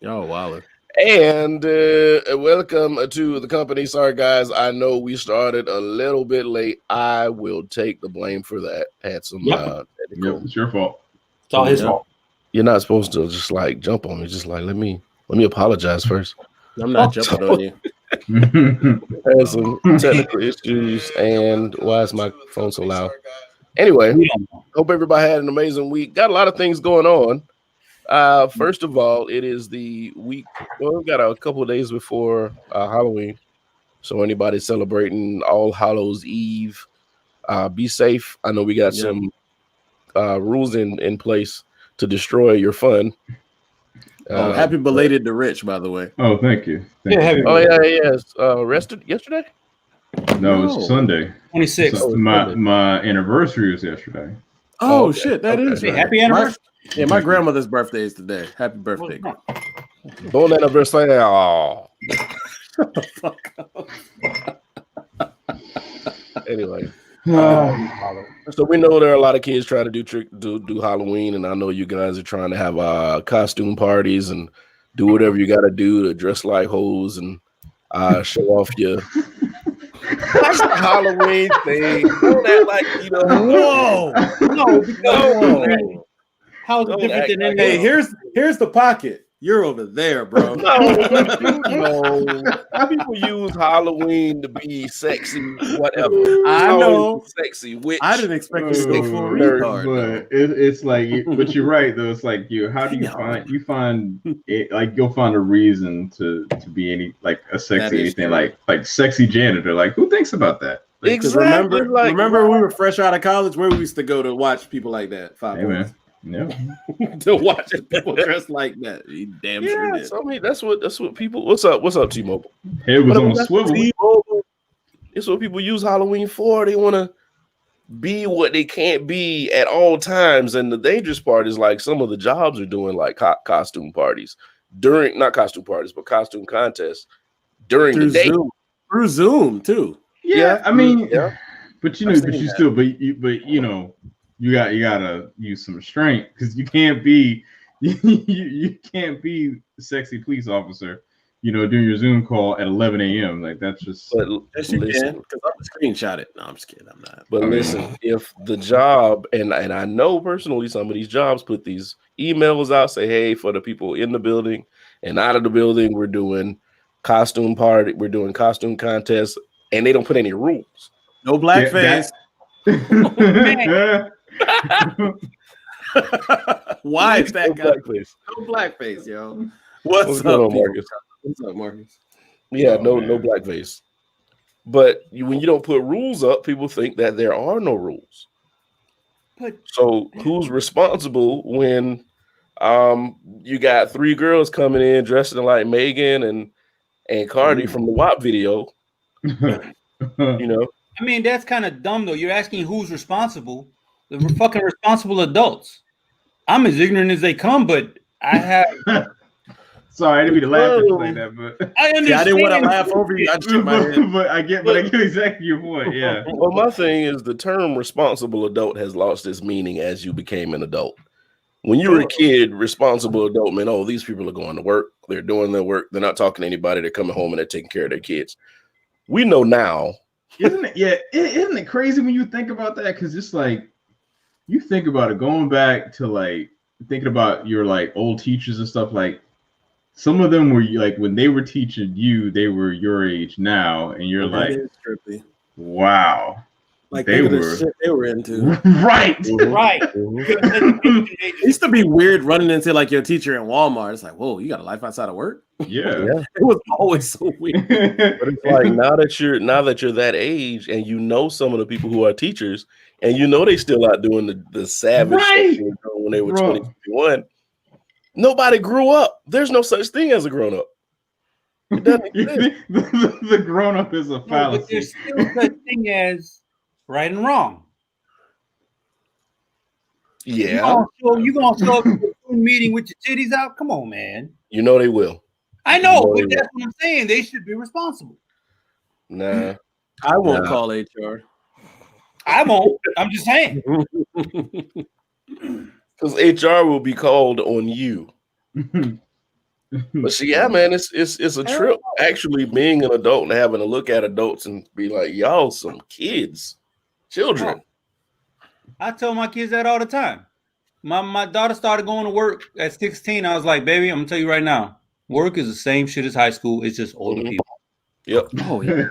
Oh, wow. And welcome to the company. Sorry, guys. I know we started a little bit late. I will take the blame for that. Had some technical. Yep, it's your fault. It's all his fault. You're not supposed to just like jump on me. Just like let me apologize first. I'm not jumping on you. Had some technical issues, and why is my phone so loud? Anyway, hope everybody had an amazing week. Got a lot of things going on. First of all, it is the week. Well, we've got a couple of days before Halloween. So anybody celebrating All Hallows Eve, be safe. I know we got some rules in place to destroy your fun. Happy belated to Rich, by the way. Oh, thank you. Yes. Rested yesterday? No, it's Sunday. 26th. So my anniversary was yesterday. Oh, shit, that is right. Happy anniversary. My grandmother's birthday is today. Happy birthday. Bon anniversary. Oh. Shut the fuck up. Anyway. So we know there are a lot of kids trying to do Halloween, and I know you guys are trying to have costume parties and do whatever you got to do to dress like hoes and show off your. That's the Halloween thing. Don't act like you know. Whoa! No, because how's it different than any? Hey, here's the pocket. You're over there, bro. People use Halloween to be sexy, whatever. I know, sexy. Witch. I didn't expect you to go full retard. But it's like, but you're right though. It's like how do you find it? Like you'll find a reason to be any like a sexy anything like sexy janitor. Like who thinks about that? Like, exactly. Remember we were fresh out of college where we used to go to watch people like that. Yeah. To watch people dress like that. He damn sure did. So, I mean, that's what people. What's up, T-Mobile? It was on a swivel. T-Mobile, it's what people use Halloween for. They want to be what they can't be at all times. And the dangerous part is like some of the jobs are doing like costume parties during not costume parties, but costume contests during the day through Zoom too. Yeah, I mean, but you know, you gotta use some restraint because you can't be you can't be a sexy police officer, you know, doing your Zoom call at 11 a.m. Like that's just. Yes, you can because I'm screenshot it. No, I'm just kidding. I'm not. But listen, if the job and I know personally some of these jobs put these emails out, say, hey, for the people in the building and out of the building, we're doing costume party, we're doing costume contests, and they don't put any rules. No blackface. Why is that guy? No blackface, yo. What's up, Marcus? What's up, Marcus? Yeah, no blackface. But when you don't put rules up, people think that there are no rules. So who's responsible when you got three girls coming in dressing like Megan and Cardi from the WAP video? You know. I mean, that's kind of dumb, though. You're asking who's responsible. The fucking responsible adults. I'm as ignorant as they come, but I have. Sorry, I didn't mean to laugh like that, but I understand. I didn't want to laugh over you. I shook my head. But I get exactly your point. Yeah. Well, my thing is the term responsible adult has lost its meaning as you became an adult. When you were a kid, responsible adult meant, oh, these people are going to work. They're doing their work. They're not talking to anybody. They're coming home and they're taking care of their kids. We know now. Isn't it crazy when you think about that? Because it's like you think about it going back to like thinking about your like old teachers and stuff. Like some of them were like when they were teaching you, they were your age now, and you're like, wow, like they were into right. It used to be weird running into like your teacher in Walmart. It's like, whoa, you got a life outside of work? Yeah. It was always so weird. But it's like now that you're that age and you know some of the people who are teachers and you know they still out doing the savage stuff when they were 20, 21. Nobody grew up. There's no such thing as a grown up. It doesn't exist. The grown up is a fallacy. But there's still such thing as right and wrong. Yeah. You gonna show up to a meeting with your titties out? Come on, man. You know they will. I know, but that's what I'm saying. They should be responsible. Nah. I won't call HR. I won't. I'm just saying. Because HR will be called on you. But see, yeah, man, it's a trip actually being an adult and having to look at adults and be like, y'all some children. I tell my kids that all the time. My daughter started going to work at 16. I was like, baby, I'm gonna tell you right now, work is the same shit as high school. It's just older people. Yep. Oh yeah.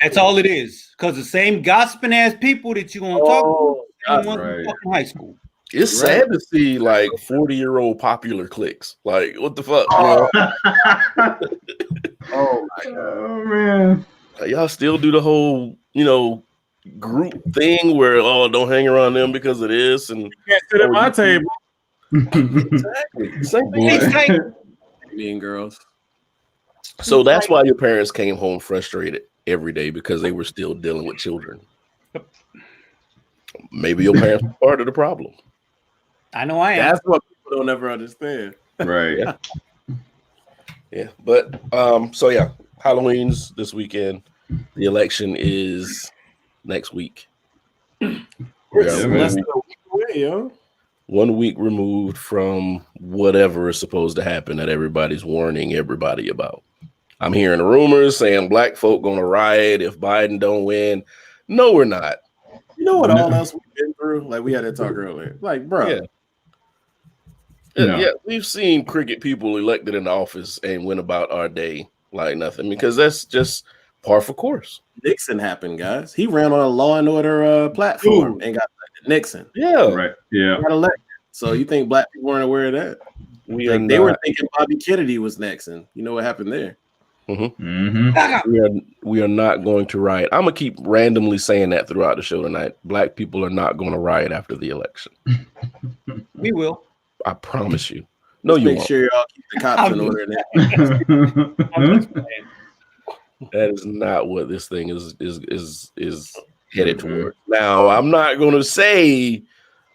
That's all it is. Because the same gossiping ass people that you're gonna talk to, right. in fucking high school. It's sad to see like 40-year-old popular cliques. Like, what the fuck? Oh my god. Oh man. Y'all still do the whole, group thing where don't hang around them because of this and You can't sit at my table. Exactly. Same thing. Mean girls. So that's why your parents came home frustrated every day because they were still dealing with children. Maybe your parents were part of the problem. I know I am. That's what people don't ever understand. Right. Yeah. But so yeah, Halloween's this weekend. The election is next week. We are Less than a week away, yo. 1 week removed from whatever is supposed to happen that everybody's warning everybody about. I'm hearing rumors saying black folk gonna riot if Biden don't win. No, we're not. You know what all else we've been through? Like we had to talk earlier. Like, bro. Yeah, we've seen cricket people elected in office and went about our day like nothing because that's just par for course. Nixon happened, guys. He ran on a Law and Order platform and got elected. Nixon. Yeah. Right. Yeah. Got elected. So you think black people weren't aware of that? They were thinking Bobby Kennedy was Nixon. You know what happened there? We are not going to riot. I'm gonna keep randomly saying that throughout the show tonight. Black people are not going to riot after the election. We will. I promise you. No, you make won't. sure y'all keep the cops in order. That is not what this thing is headed toward. Now, I'm not going to say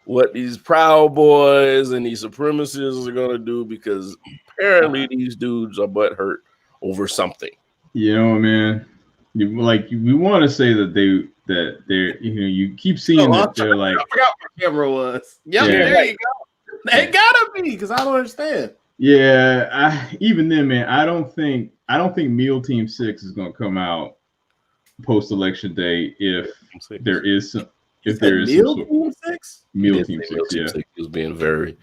what these Proud Boys and these supremacists are going to do because apparently these dudes are butthurt over something. You know, man. We want to say that they're you keep seeing that they're like. I forgot what the camera was. Yep, Yeah. there you go. It gotta be because I don't understand. Yeah, even then, man, I don't think Meal Team 6 is gonna come out post election day if there is some Meal Team 6. Meal Team 6, yeah. Was being very.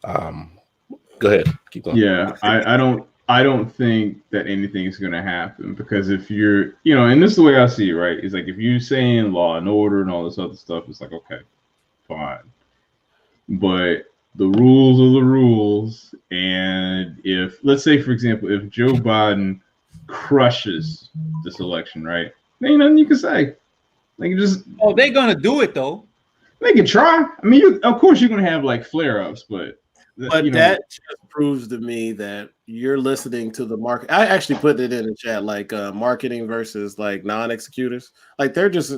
Go ahead, keep going. Yeah, I don't think that anything is gonna happen because if you're, and this is the way I see it, right? It's like if you're saying law and order and all this other stuff, it's like okay, fine, but the rules are the rules. And if, let's say, for example, if Joe Biden crushes this election, right? There ain't nothing you can say. They can just. Oh, they're gonna do it though. They can try. I mean, of course, you're gonna have like flare-ups, but that just proves to me that you're listening to the market. I actually put it in the chat, like marketing versus like non-executors. Like this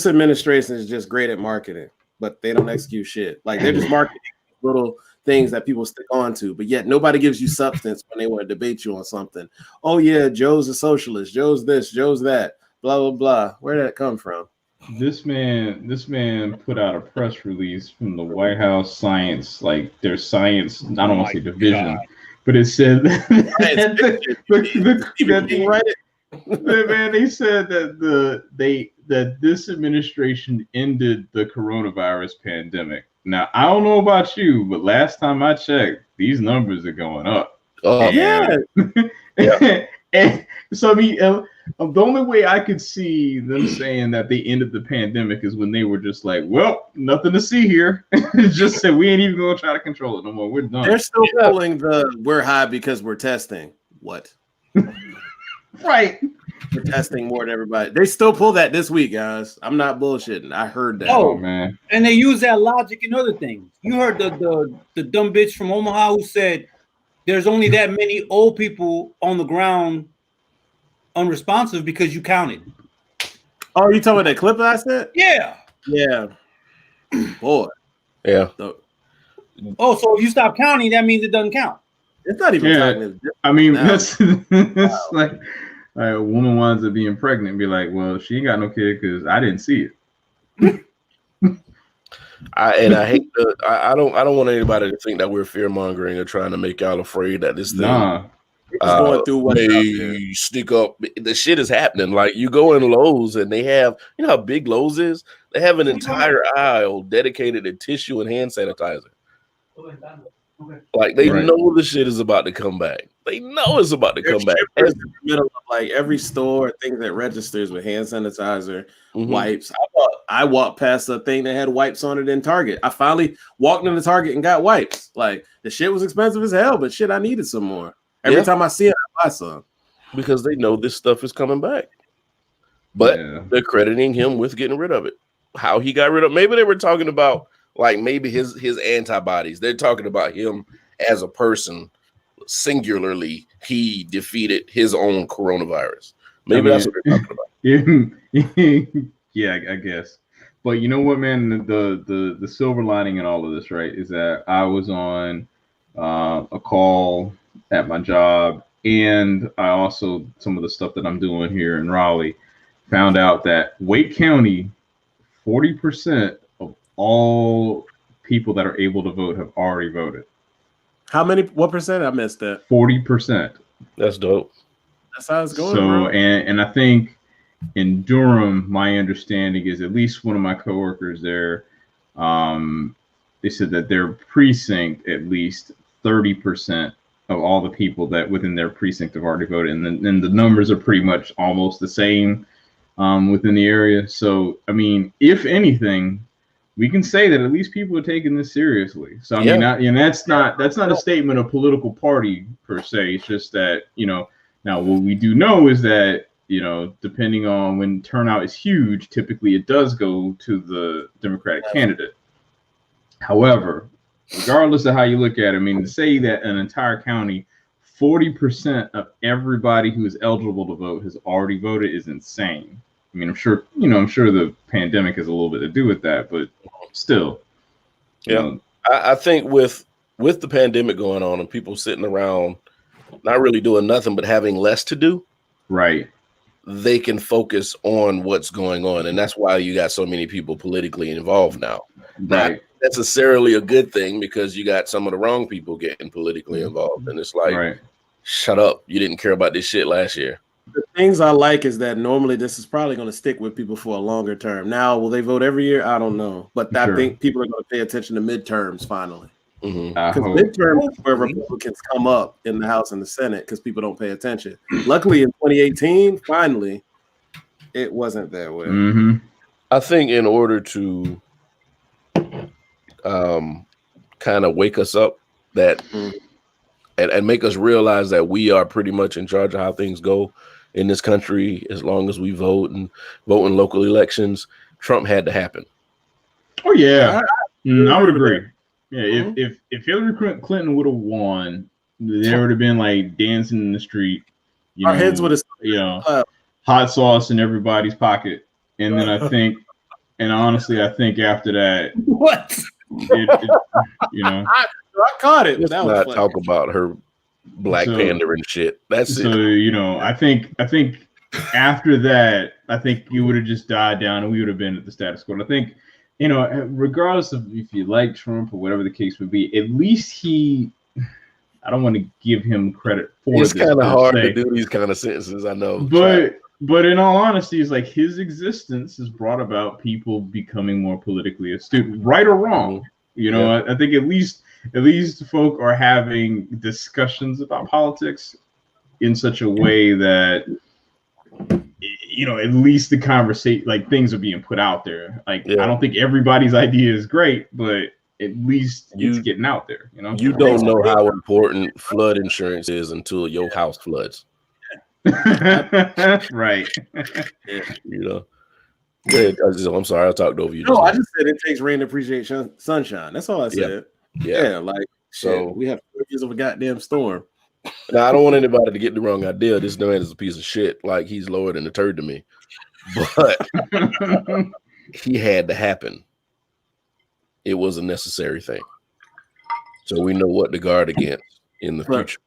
administration is just great at marketing, but they don't execute shit. Like they're just marketing little things that people stick on to, but yet nobody gives you substance when they want to debate you on something. Oh yeah, Joe's a socialist, Joe's this, Joe's that, blah blah blah. Where did that come from? This man put out a press release from the White House science, like their science, I don't want to say division, but it said that they said that this administration ended the coronavirus pandemic. Now, I don't know about you, but last time I checked, these numbers are going up. Oh, yeah. And so, I mean, the only way I could see them saying that they ended the pandemic is when they were just like, well, nothing to see here. Just said, we ain't even going to try to control it no more. We're done. They're still pulling we're high because we're testing. What? Right. We're testing more than everybody. They still pull that this week, guys. I'm not bullshitting. I heard that. Oh man. And they use that logic in other things. You heard the dumb bitch from Omaha who said there's only that many old people on the ground unresponsive because you counted. Oh, you talking about that clip that I said? Yeah. Yeah. Boy. Yeah. So if you stop counting, that means it doesn't count. It's not even cognitive. I mean, that's like a woman winds up being pregnant and be like, well, she ain't got no kid because I didn't see it. I hate to. I don't want anybody to think that we're fear mongering or trying to make y'all afraid that this thing going through what's out there. may sneak up. The shit is happening. Like you go in Lowe's and they have, you know how big Lowe's is? They have an entire aisle dedicated to tissue and hand sanitizer. Like they know the shit is about to come back. They know it's about to come back. In the middle of like every store, things that registers with hand sanitizer, wipes. I walked past a thing that had wipes on it in Target. I finally walked into Target and got wipes. Like the shit was expensive as hell, but shit, I needed some more. Every time I see it, I buy some. Because they know this stuff is coming back. But they're crediting him with getting rid of it. How he got rid of it. Maybe they were talking about like maybe his antibodies. They're talking about him as a person. Singularly, he defeated his own coronavirus. Maybe that's what they're talking about. Yeah, I guess. But you know what, man? The silver lining in all of this, right, is that I was on a call at my job, and I also, some of the stuff that I'm doing here in Raleigh, found out that Wake County, 40% of all people that are able to vote have already voted. How many? What percent? I missed that. 40%. That's dope. That's how it's going. So, bro. and I think in Durham, my understanding is at least one of my coworkers there. They said that their precinct, at least 30% of all the people that within their precinct have already voted, and the numbers are pretty much almost the same within the area. So, I mean, if anything, we can say that at least people are taking this seriously. So I mean, that's not a statement of political party per se. It's just that, you know, now what we do know is that, you know, depending on when turnout is huge, typically it does go to the Democratic candidate. However, regardless of how you look at it, I mean, to say that an entire county, 40% of everybody who is eligible to vote has already voted is insane. I mean, I'm sure the pandemic has a little bit to do with that, but still. Yeah. I think with the pandemic going on and people sitting around not really doing nothing but having less to do, right, they can focus on what's going on. And that's why you got so many people politically involved now. Not necessarily a good thing, because you got some of the wrong people getting politically involved. And it's like, shut up. You didn't care about this shit last year. The things I like is that normally this is probably going to stick with people for a longer term. Now, will they vote every year? I don't know. But I think people are going to pay attention to midterms finally. Because midterms is where Republicans come up in the House and the Senate because people don't pay attention. Luckily, in 2018, finally, it wasn't that way. I think in order to kind of wake us up that and make us realize that we are pretty much in charge of how things go in this country, as long as we vote in local elections, Trump had to happen. Oh yeah, I would agree. Yeah, if Hillary Clinton would have won, there would have been like dancing in the street. Our heads would have, hot sauce in everybody's pocket, and then I think after that, I caught it. Let's not talk about her Black Panther and shit. That's so, it. I think after that, I think you would have just died down and we would have been at the status quo. And I think, regardless of if you like Trump or whatever the case would be, at least I don't want to give him credit for it's kind of hard to do these kind of sentences, I know. But in all honesty, it's like his existence has brought about people becoming more politically astute, right or wrong. I think at least folk are having discussions about politics in such a way that, at least the conversation, like things are being put out there. Like, I don't think everybody's idea is great, but at least it's getting out there. You don't know how important flood insurance is until your house floods. Right. Good. I'm sorry, I talked over you. No, I just said it takes rain to appreciate sunshine. That's all I said. Yeah. Like, so we have 4 years of a goddamn storm. Now, I don't want anybody to get the wrong idea. This man is a piece of shit. Like, he's lower than a turd to me. But he had to happen. It was a necessary thing. So we know what to guard against in the future.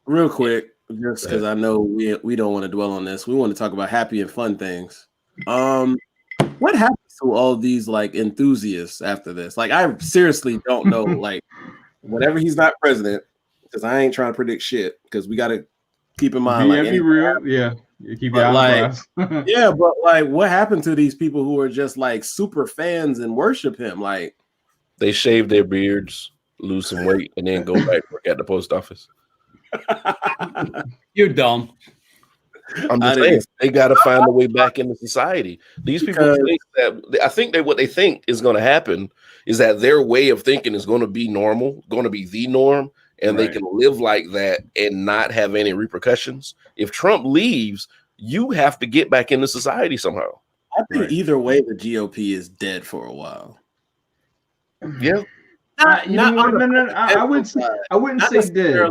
Real quick, just because I know we don't want to dwell on this. We want to talk about happy and fun things. What happens to all these like enthusiasts after this. Like, I seriously don't know. Like, whenever he's not president, because I ain't trying to predict shit. Because we got to keep in mind, be real. Yeah, you keep your eye on the prize. Yeah, but like, what happened to these people who are just like super fans and worship him? Like, they shave their beards, lose some weight, and then go back work at the post office. You're dumb. I'm just saying, they got to find a way back into society. These people think that, I think that what they think is going to happen is that their way of thinking is going to be normal, going to be the norm, and they can live like that and not have any repercussions. If Trump leaves, you have to get back into society somehow. I think either way, the GOP is dead for a while. Yeah. I wouldn't say dead.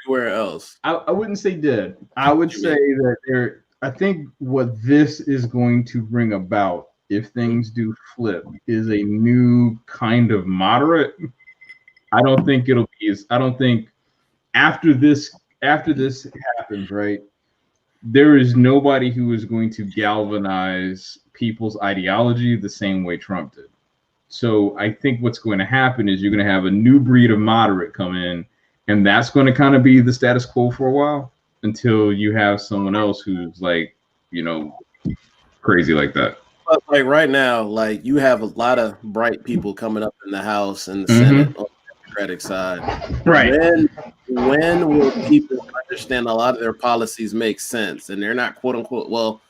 Everywhere else, I wouldn't say dead. I would say that I think what this is going to bring about, if things do flip, is a new kind of moderate. I don't think after this happens, right? There is nobody who is going to galvanize people's ideology the same way Trump did. So I think what's going to happen is you're going to have a new breed of moderate come in, and that's going to kind of be the status quo for a while until you have someone else who's like, crazy like that. But like right now, like you have a lot of bright people coming up in the House and the Senate on the Democratic side. Right. When will people understand a lot of their policies make sense and they're not quote unquote, well,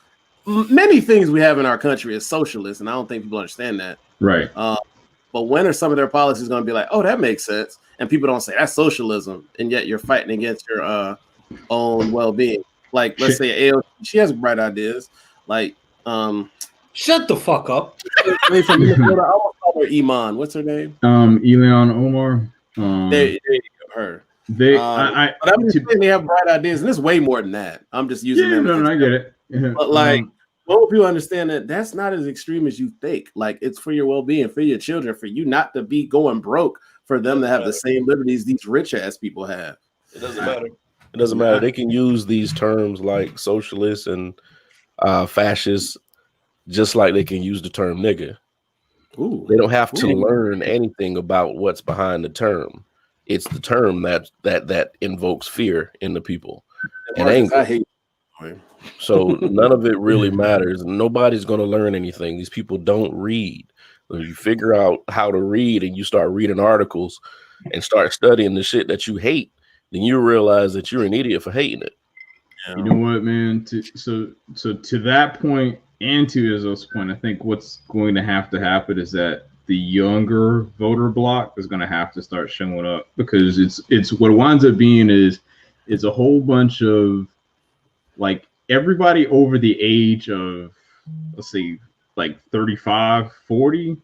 many things we have in our country is socialist, and I don't think people understand that. Right. But when are some of their policies going to be like, oh, that makes sense? And people don't say that's socialism, and yet you're fighting against your own well-being. Like, let's say AOC, she has bright ideas. Like, shut the fuck up. I almost call her Iman. What's her name? Ilhan Omar. There you go, her. But I'm just saying they have bright ideas, and it's way more than that. I'm just using them. No, I get it. But like, what will people understand that that's not as extreme as you think? Like, it's for your well-being, for your children, for you not to be going broke, for them to have the same liberties these rich ass people have. It doesn't matter. It doesn't matter. They can use these terms like socialist and fascist, just like they can use the term nigga. Ooh. They don't have to learn anything about what's behind the term. It's the term that invokes fear in the people and anger. I hate. So none of it really matters. Nobody's going to learn anything. These people don't read. When you figure out how to read and you start reading articles and start studying the shit that you hate, then you realize that you're an idiot for hating it. You know what, man? So to that point and to Izzo's point, I think what's going to happen is that the younger voter bloc is going to have to start showing up, because it's what it winds up being is it's a whole bunch of like everybody over the age of, let's see, like 35, 40,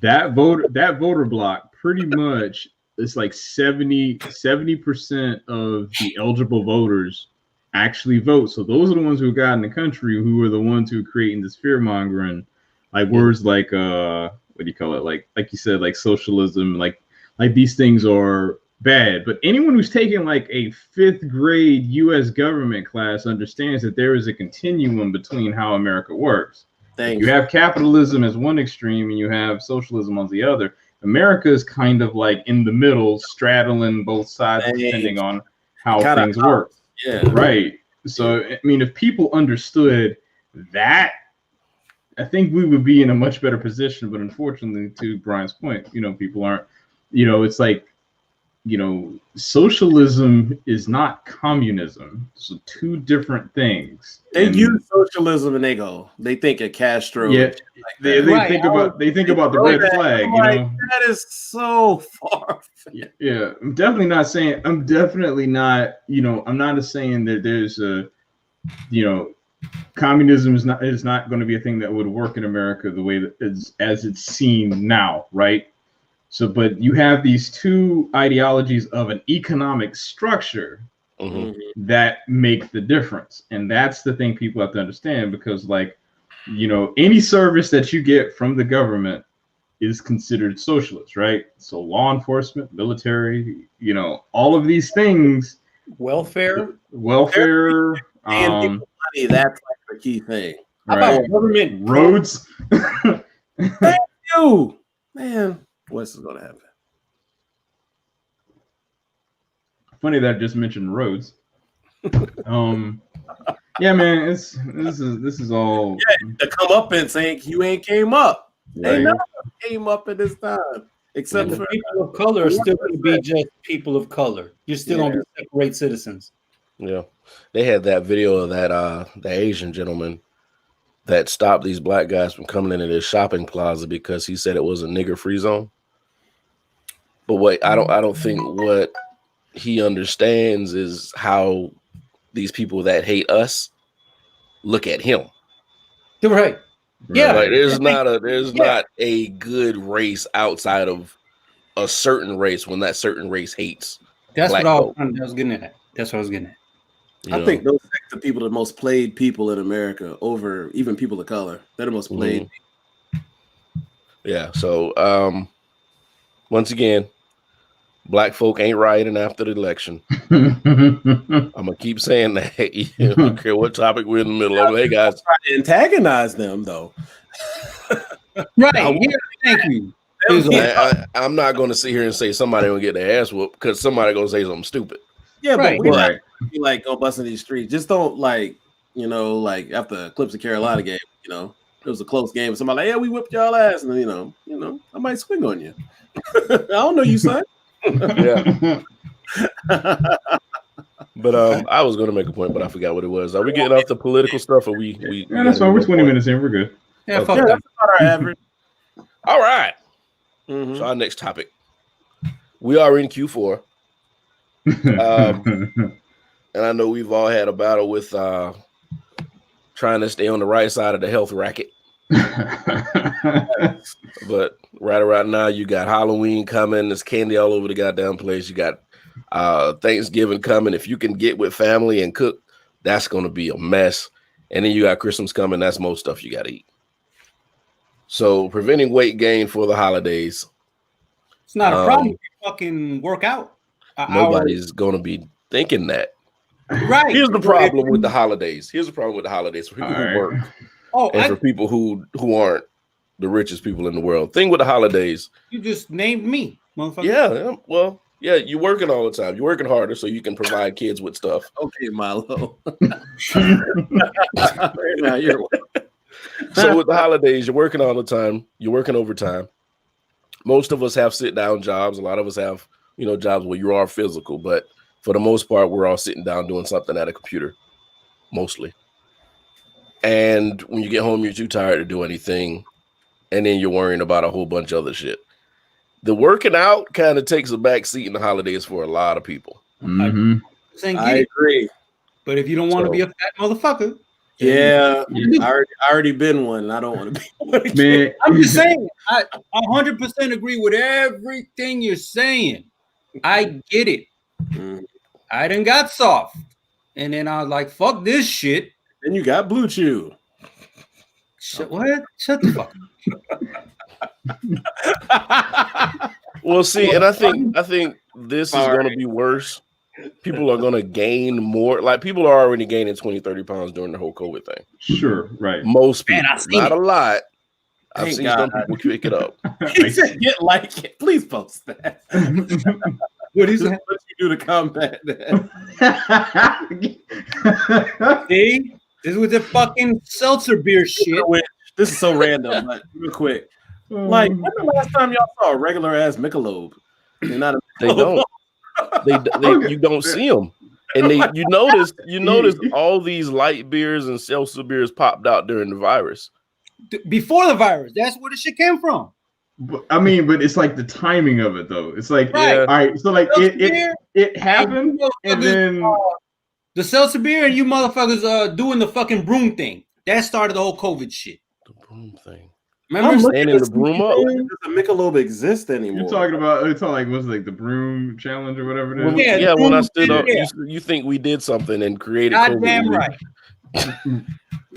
that voter bloc pretty much is like 70% of the eligible voters actually vote. So those are the ones who got in the country, who are the ones who are creating this fear mongering, like words like what do you call it? Like you said, like socialism, like these things are bad. But anyone who's taken like a 5th grade U.S. government class understands that there is a continuum between how America works. You have capitalism as one extreme and you have socialism on the other. America is kind of like in the middle, straddling both sides, depending on how things work. Yeah. Right. So, I mean, if people understood that, I think we would be in a much better position. But unfortunately, to Brian's point, people aren't, it's like, socialism is not communism. So 2 different things. They use socialism and they think of Castro. Yeah, they think about the red flag. That is so far. Yeah, I'm definitely not saying. I'm not saying that there's a, communism is not going to be a thing that would work in America the way that as it's seen now, right? So, but you have these 2 ideologies of an economic structure that make the difference. And that's the thing people have to understand, because like, any service that you get from the government is considered socialist, right? So law enforcement, military, all of these things. Welfare. And money, that's like the key thing. How about government roads? Thank you, man. What's going to happen? Funny that I just mentioned roads. Yeah, man, this is all. Yeah, the comeuppance you ain't came up. Right. Ain't nothing came up at this time, except and for the people of color are still going to be just people of color. You're still going to be separate citizens. Yeah, they had that video of that the Asian gentleman that stopped these black guys from coming into this shopping plaza because he said it was a nigger free zone. But what I don't think what he understands is how these people that hate us look at him. Right. Yeah. Like there's not a good race outside of a certain race when that certain race hates. That's black what folk. I was getting at. That's what I was getting at. I think those are the people, the most played people in America over even people of color. They're the most played. Yeah. So once again, black folk ain't rioting after the election. I'm gonna keep saying that. I don't care what topic we're in the middle of. Hey guys, try to antagonize them though. Right. Thank you. I'm not going to sit here and say somebody will get their ass whooped because somebody gonna say something stupid. Yeah, right, but we not be like go busting these streets. Just don't like after Clips of Carolina game, it was a close game. Somebody like, yeah, we whipped y'all ass, and then I might swing on you. I don't know you, son. Yeah. But I was going to make a point, but I forgot what it was. Are we getting off the political stuff, or we? Yeah, that's fine. We're 20 minutes in. We're good. Yeah, okay. That's about our average. All right. So our next topic, we are in Q4, and I know we've all had a battle with trying to stay on the right side of the health racket. But right around now, you got Halloween coming. There's candy all over the goddamn place. You got Thanksgiving coming. If you can get with family and cook, that's going to be a mess. And then you got Christmas coming. That's most stuff you got to eat. So preventing weight gain for the holidays. It's not a problem if you fucking work out. Nobody's going to be thinking that. Right. Here's the problem with the holidays. For people who work. For people who aren't the richest people in the world. Thing with the holidays. You just named me, motherfucker. Yeah, well, yeah, you're working all the time. You're working harder so you can provide kids with stuff. Okay, Milo. So with the holidays, you're working all the time. You're working overtime. Most of us have sit-down jobs. A lot of us have, jobs where you are physical. But for the most part, we're all sitting down doing something at a computer, mostly. And when you get home, you're too tired to do anything. And then you're worrying about a whole bunch of other shit. The working out kind of takes a back seat in the holidays for a lot of people. Mm-hmm. I agree. But if you don't want to be a fat motherfucker. Yeah, I already been one, and I don't want to be one again. Man. I'm just saying, I 100% agree with everything you're saying. I get it. I done got soft. And then I was like, fuck this shit. Then you got Blue Chew. What? Shut the fuck up. Well, see, and I think this is going to be worse. People are going to gain more. Like, people are already gaining 20, 30 pounds during the whole COVID thing. Sure, right. Most people. Not a lot. I've seen some people pick it up. He said, get like it. Please post that. What is that? What you do to combat that? See? This was the fucking seltzer beer shit. This is so random, but real quick. Like, when the last time y'all saw a regular ass Michelob? They're not they don't. You don't see them. And you notice all these light beers and seltzer beers popped out during the virus. Before the virus, that's where the shit came from. But it's like the timing of it though. It's like, right. All right, so like it happened, and then the seltzer beer and you motherfuckers doing the fucking broom thing. That started the whole COVID shit. The broom thing. Remember standing the broom up? Does the Michelob exist anymore? You're talking about was like the broom challenge or whatever it is. Yeah, when I stood up, you think we did something and created goddamn COVID.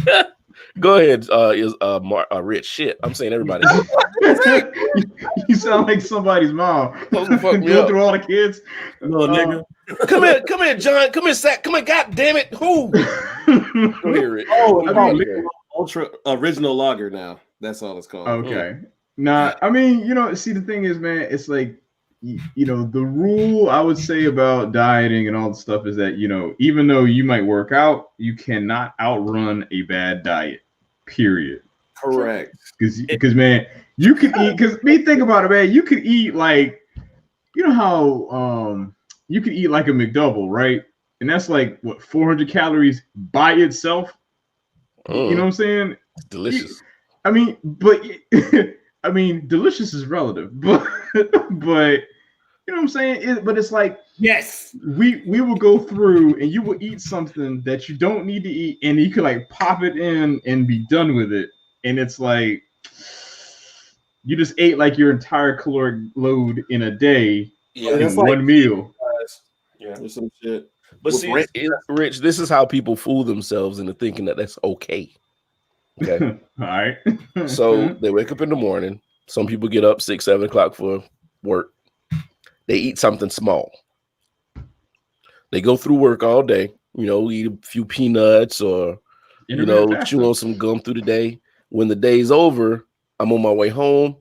Right. Go ahead, Rich. Shit, I'm saying everybody. You sound like somebody's mom. Go through all the kids. Little nigga. Come here, John. Come here, Zach. Come here, God damn it. Who? Go here, Rich. Ultra Original Lager now. That's all it's called. Okay. Nah, I mean, see, the thing is, man, it's like, the rule I would say about dieting and all the stuff is that, even though you might work out, you cannot outrun a bad diet, period. Correct. Because man, you could eat, think about it, man, you could eat like, how you could eat like a McDouble, right? And that's like, what, 400 calories by itself? You know what I'm saying? Delicious. I mean, but delicious is relative, but you know what I'm saying? But it's like, yes, we will go through and you will eat something that you don't need to eat, and you could like pop it in and be done with it, and it's like you just ate like your entire caloric load in a day in one meal. Yeah, there's some shit. But see, Rich, this is how people fool themselves into thinking that that's okay. Okay. All right. So they wake up in the morning. Some people get up 6, 7 o'clock for work. They eat something small. They go through work all day, eat a few peanuts or, chew on some gum through the day. When the day's over, I'm on my way home.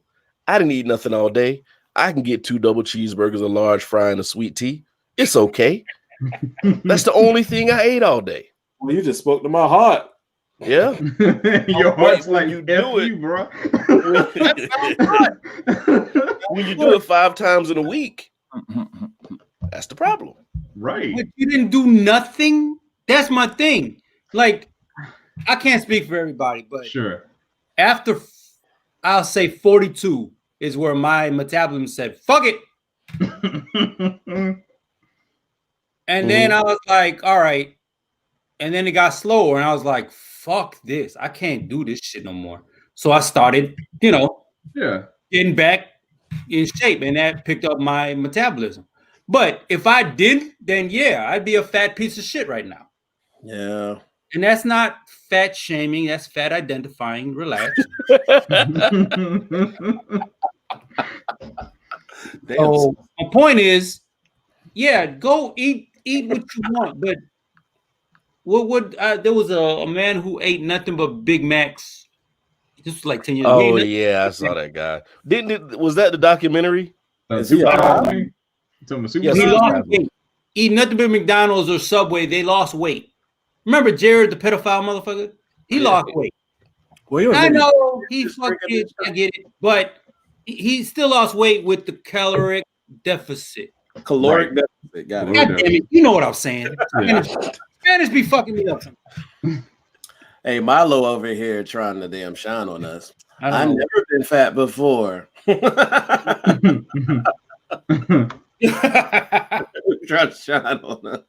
I didn't eat nothing all day. I can get 2 double cheeseburgers, a large fry, and a sweet tea. It's okay. That's the only thing I ate all day. Well, you just spoke to my heart. Yeah. Your heart's like, you do it, bro. When you do it 5 times in a week, that's the problem. Right. But you didn't do nothing. That's my thing. Like, I can't speak for everybody, but sure. After, I'll say 42 is where my metabolism said, fuck it. And then I was like, all right. And then it got slower, and I was like, fuck this. I can't do this shit no more. So I started, getting back in shape, and that picked up my metabolism. But if I didn't, then I'd be a fat piece of shit right now. Yeah. And that's not fat shaming, that's fat identifying. Relax. So my point is, go eat what you want, but there was a man who ate nothing but Big Macs. This was like 10 years ago. Oh yeah, I saw that guy. Was that the documentary? He lost weight. Eat nothing but McDonald's or Subway. They lost weight. Remember Jared, the pedophile motherfucker? He lost weight. Well, I know he fucked it. I get it, but he still lost weight with the caloric deficit. Caloric deficit. Got it. God damn it! You know what I'm saying? Spanish be fucking me up. Hey, Milo over here trying to damn shine on us. I've never been fat before. Trying to shine on us.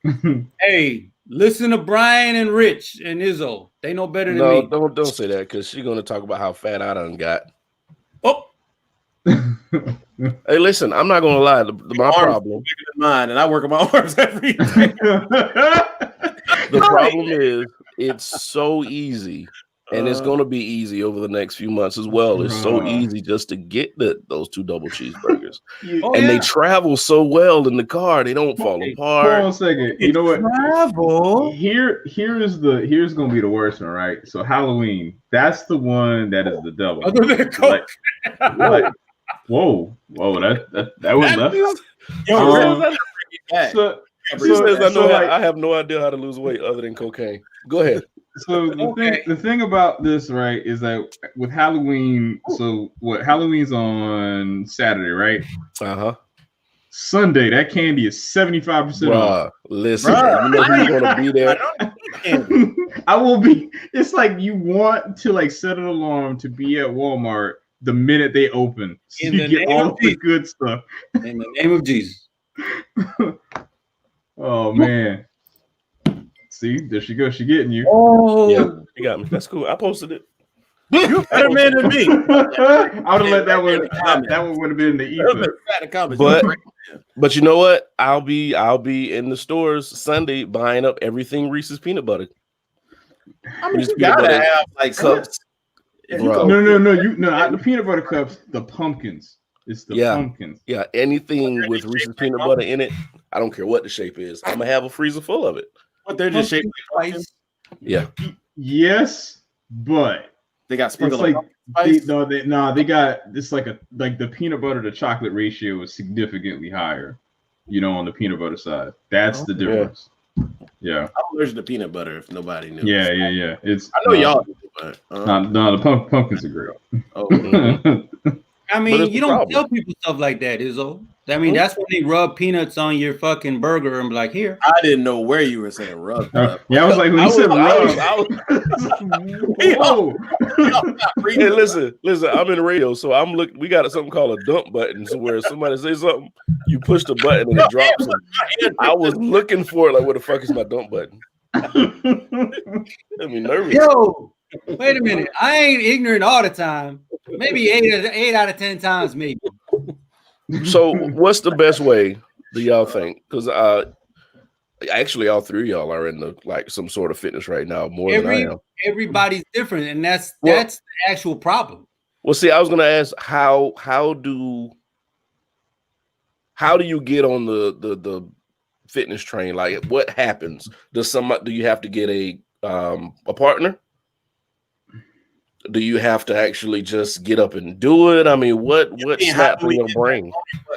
Hey, listen to Brian and Rich and Izzo. They know better than me. No, don't say that, because she's gonna talk about how fat I done got. Oh. Hey, listen, I'm not gonna lie. My problem, bigger than mine, and I work on my arms every day. The problem is it's so easy, and it's gonna be easy over the next few months as well. It's so easy just to get those 2 double cheeseburgers, they travel so well in the car; they don't fall apart. Hold on a second. You know what? Travel. Here's gonna be the worst one, right? So Halloween, that's the one that is the devil. Like, whoa, that was left. I have no idea how to lose weight other than cocaine. Go ahead. So the thing about this, right, is that with Halloween, Halloween's on Saturday, right? Uh-huh. Sunday, that candy is 75% off. Listen, you know who's gonna be there. I will be. It's like you want to like set an alarm to be at Walmart the minute they open, so you get all the good stuff. In the name of Jesus. Oh man. See, there she goes. She getting you. Oh, yeah, you got me. That's cool. I posted it. You're a better man than me. I would have let that one. That one would have been the ether. But you know what? I'll be in the stores Sunday buying up everything Reese's peanut butter. I mean, you gotta have like cups. No. Not the peanut butter cups. The pumpkins. It's the pumpkins. Yeah, anything with Reese's peanut butter in it. I don't care what the shape is. I'm gonna have a freezer full of it. But they're just shaped like pumpkins. Yeah. Yes, but they got sprinkled. It's like they got this like the peanut butter to chocolate ratio is significantly higher, on the peanut butter side. That's the difference. Yeah. I'm allergic to peanut butter. If nobody knew. Yeah. It's I know y'all do, but no, the pumpkins are great. Oh. I mean, you don't tell people stuff like that, Izzo. I mean, that's when they rub peanuts on your fucking burger and be like, here. I didn't know where you were saying rub. Yeah, I was like, when you said rub. Whoa. Hey, listen, I'm in radio, so I'm looking. We got something called a dump button, so where somebody says something, you push the button and it drops them. I was looking for it, like, where the fuck is my dump button? Let me nervous. Yo, wait a minute. I ain't ignorant all the time. Maybe 8 out of 10 times, maybe. So, what's the best way do y'all think? Because actually, all three of y'all are in some sort of fitness right now, more than I am. Everybody's different, and that's the actual problem. Well, see, I was going to ask how do you get on the fitness train? Like, what happens? Do you have to get a partner? Do you have to actually just get up and do it? I mean, what snaps in your brain?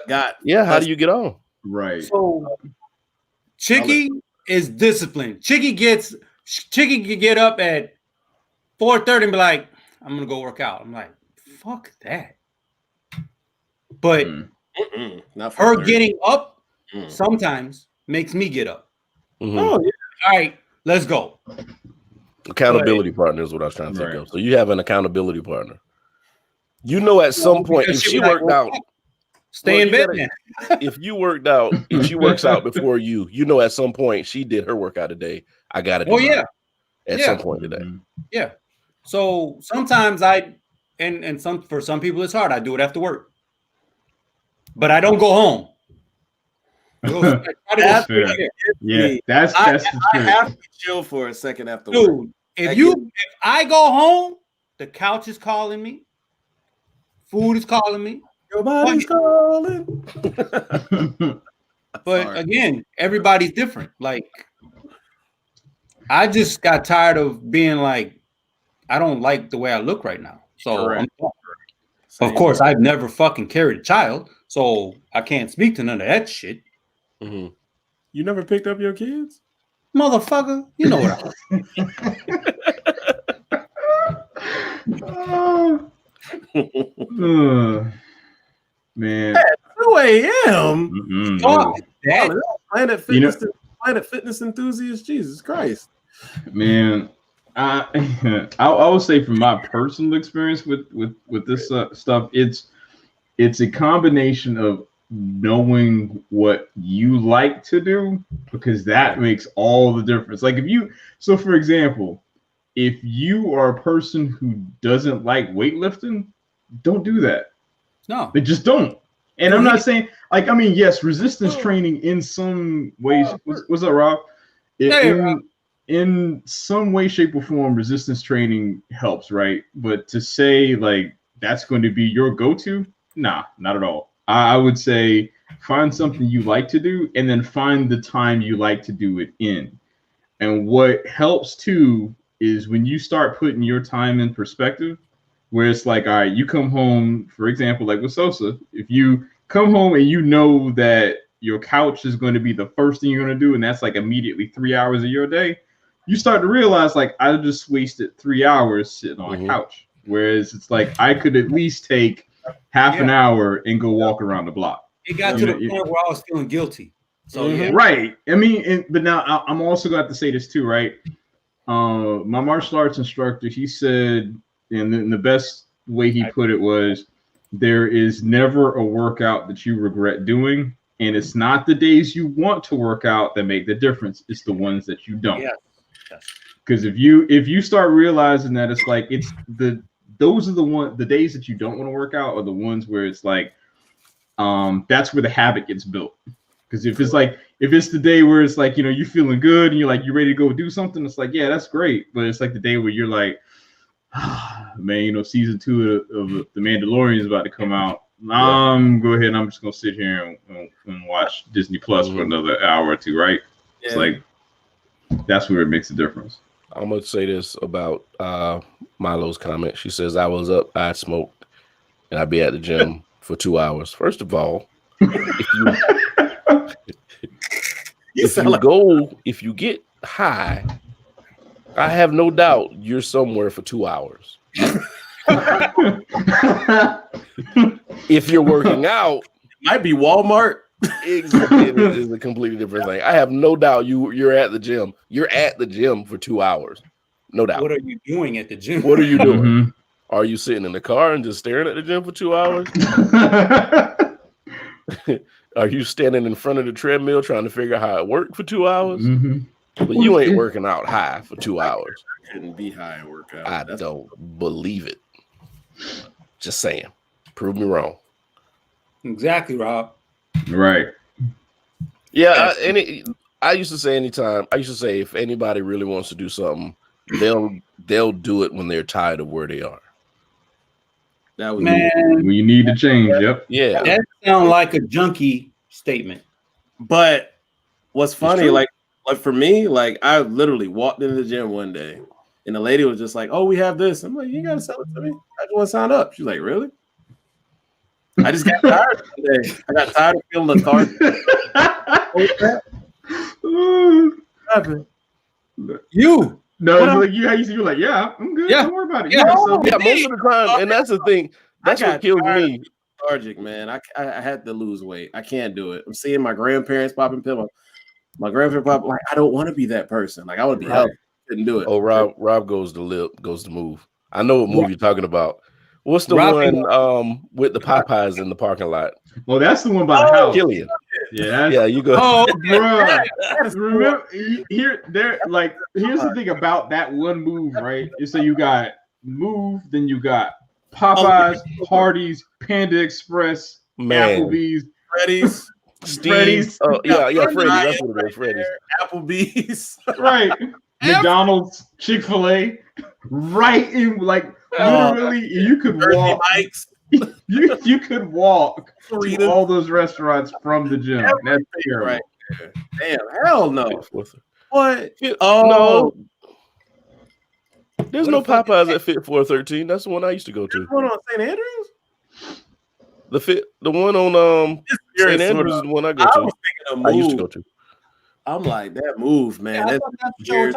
How do you get on? Right. So Chicky is disciplined. Chicky can get up at 4:30 and be like, I'm gonna go work out. I'm like, fuck that. But her getting up sometimes makes me get up. Mm-hmm. Oh yeah. All right, let's go. Accountability partner is what I was trying to think of. So you have an accountability partner. At some point, if she worked out, stay in bed. If you worked out, if she works out before you, at some point she did her workout today. I got to do it. At some point today. Yeah. So sometimes for some people it's hard. I do it after work, but I don't go home. That's fair. Yeah, that's I have to chill for a second after work. Dude, if I go home, the couch is calling me, food is calling me, your body's calling. But again, everybody's different. Like, I just got tired of being like, I don't like the way I look right now. So of course, I've never fucking carried a child, so I can't speak to none of that shit. Mm-hmm. You never picked up your kids? Motherfucker, you know what man. At 2 a.m. Planet Fitness enthusiast, Jesus Christ. Man, I would say from my personal experience with this stuff, it's a combination of knowing what you like to do, because that makes all the difference. Like for example, if you are a person who doesn't like weightlifting, don't do that. No, they just don't. And I'm not saying yes, resistance training in some ways. What's up, Rob? In some way, shape, or form, resistance training helps, right? But to say that's going to be your go-to, nah, not at all. I would say find something you like to do, and then find the time you like to do it in. And what helps too is when you start putting your time in perspective, where it's like, all right, you come home, for example, like with Sosa, if you come home and you know that your couch is going to be the first thing you're going to do, and that's like immediately 3 hours of your day, you start to realize I just wasted 3 hours sitting on a couch. Whereas it's like I could at least take half an hour and go walk around the block. It got to the point where I was feeling guilty. So right. I mean, but now I'm also got to say this too, right? My martial arts instructor, he said, and the best way he put it was, there is never a workout that you regret doing, and it's not the days you want to work out that make the difference. It's the ones that you don't. Because if you start realizing that it's like those are the days that you don't want to work out are the ones where it's like that's where the habit gets built. Because if it's the day where it's like, you're feeling good and you're ready to go do something, it's like, yeah, that's great. But it's like the day where you're like, man, season 2 of The Mandalorian is about to come out. Go ahead and I'm just gonna sit here and watch Disney Plus for another hour or two, right? It's like that's where it makes a difference. I'm gonna say this about Milo's comment. She says I was up, I smoked, and I'd be at the gym for 2 hours. First of all, if you get high, I have no doubt you're somewhere for 2 hours. If you're working out, it might be Walmart. It is a completely different thing. I have no doubt you're at the gym. You're at the gym for 2 hours. No doubt. What are you doing at the gym? What are you doing? Mm-hmm. Are you sitting in the car and just staring at the gym for 2 hours? Are you standing in front of the treadmill trying to figure out how it worked for 2 hours? Mm-hmm. But you ain't working out high for 2 hours. I couldn't be high and work out. I don't believe it. Just saying. Prove me wrong. Exactly, Rob. Right. Yeah, I used to say if anybody really wants to do something, they'll do it when they're tired of where they are. That was when you need to change. Yep. Yeah. That sounds like a junkie statement. But what's funny, like for me, like I literally walked into the gym one day and the lady was just like, "Oh, we have this." I'm like, "You gotta sell it to me. I just want to sign up." She's like, "Really?" I just got tired today. I got tired of feeling lethargic. What happened? You. No, like you're like, yeah, I'm good. Yeah. Don't worry about it. Yeah, most of the time, and that's the thing. That's what kills me. Lethargic, man. I had to lose weight. I can't do it. I'm seeing my grandparents popping pillows. My grandparents pop like I don't want to be that person. Like I want to be healthy. Couldn't do it. Oh, Rob goes to move. I know what move you're talking about. What's the one with the Popeyes in the parking lot? Well, that's the one by the house. Killian. Yeah, you go. Oh, bro. Remember, here's the thing about that one move, right? So you got Move, then you got Popeyes, Hardee's, Panda Express, Applebee's, Freddy's. Freddy's. Oh, yeah, Freddy's. That's what it is. Freddy's. Applebee's. Right. McDonald's, Chick-fil-A. Right in literally you could walk. You could walk to all those restaurants from the gym. That's terrible. Right. Damn, hell no. What? No. There's no Popeyes at Fit 413. That's the one I used to go to. The one on St. Andrews? The one on St. Andrews is the one I go to. I was thinking of Move. I used to go to. I'm like, that Move, man. Yeah, that's weird.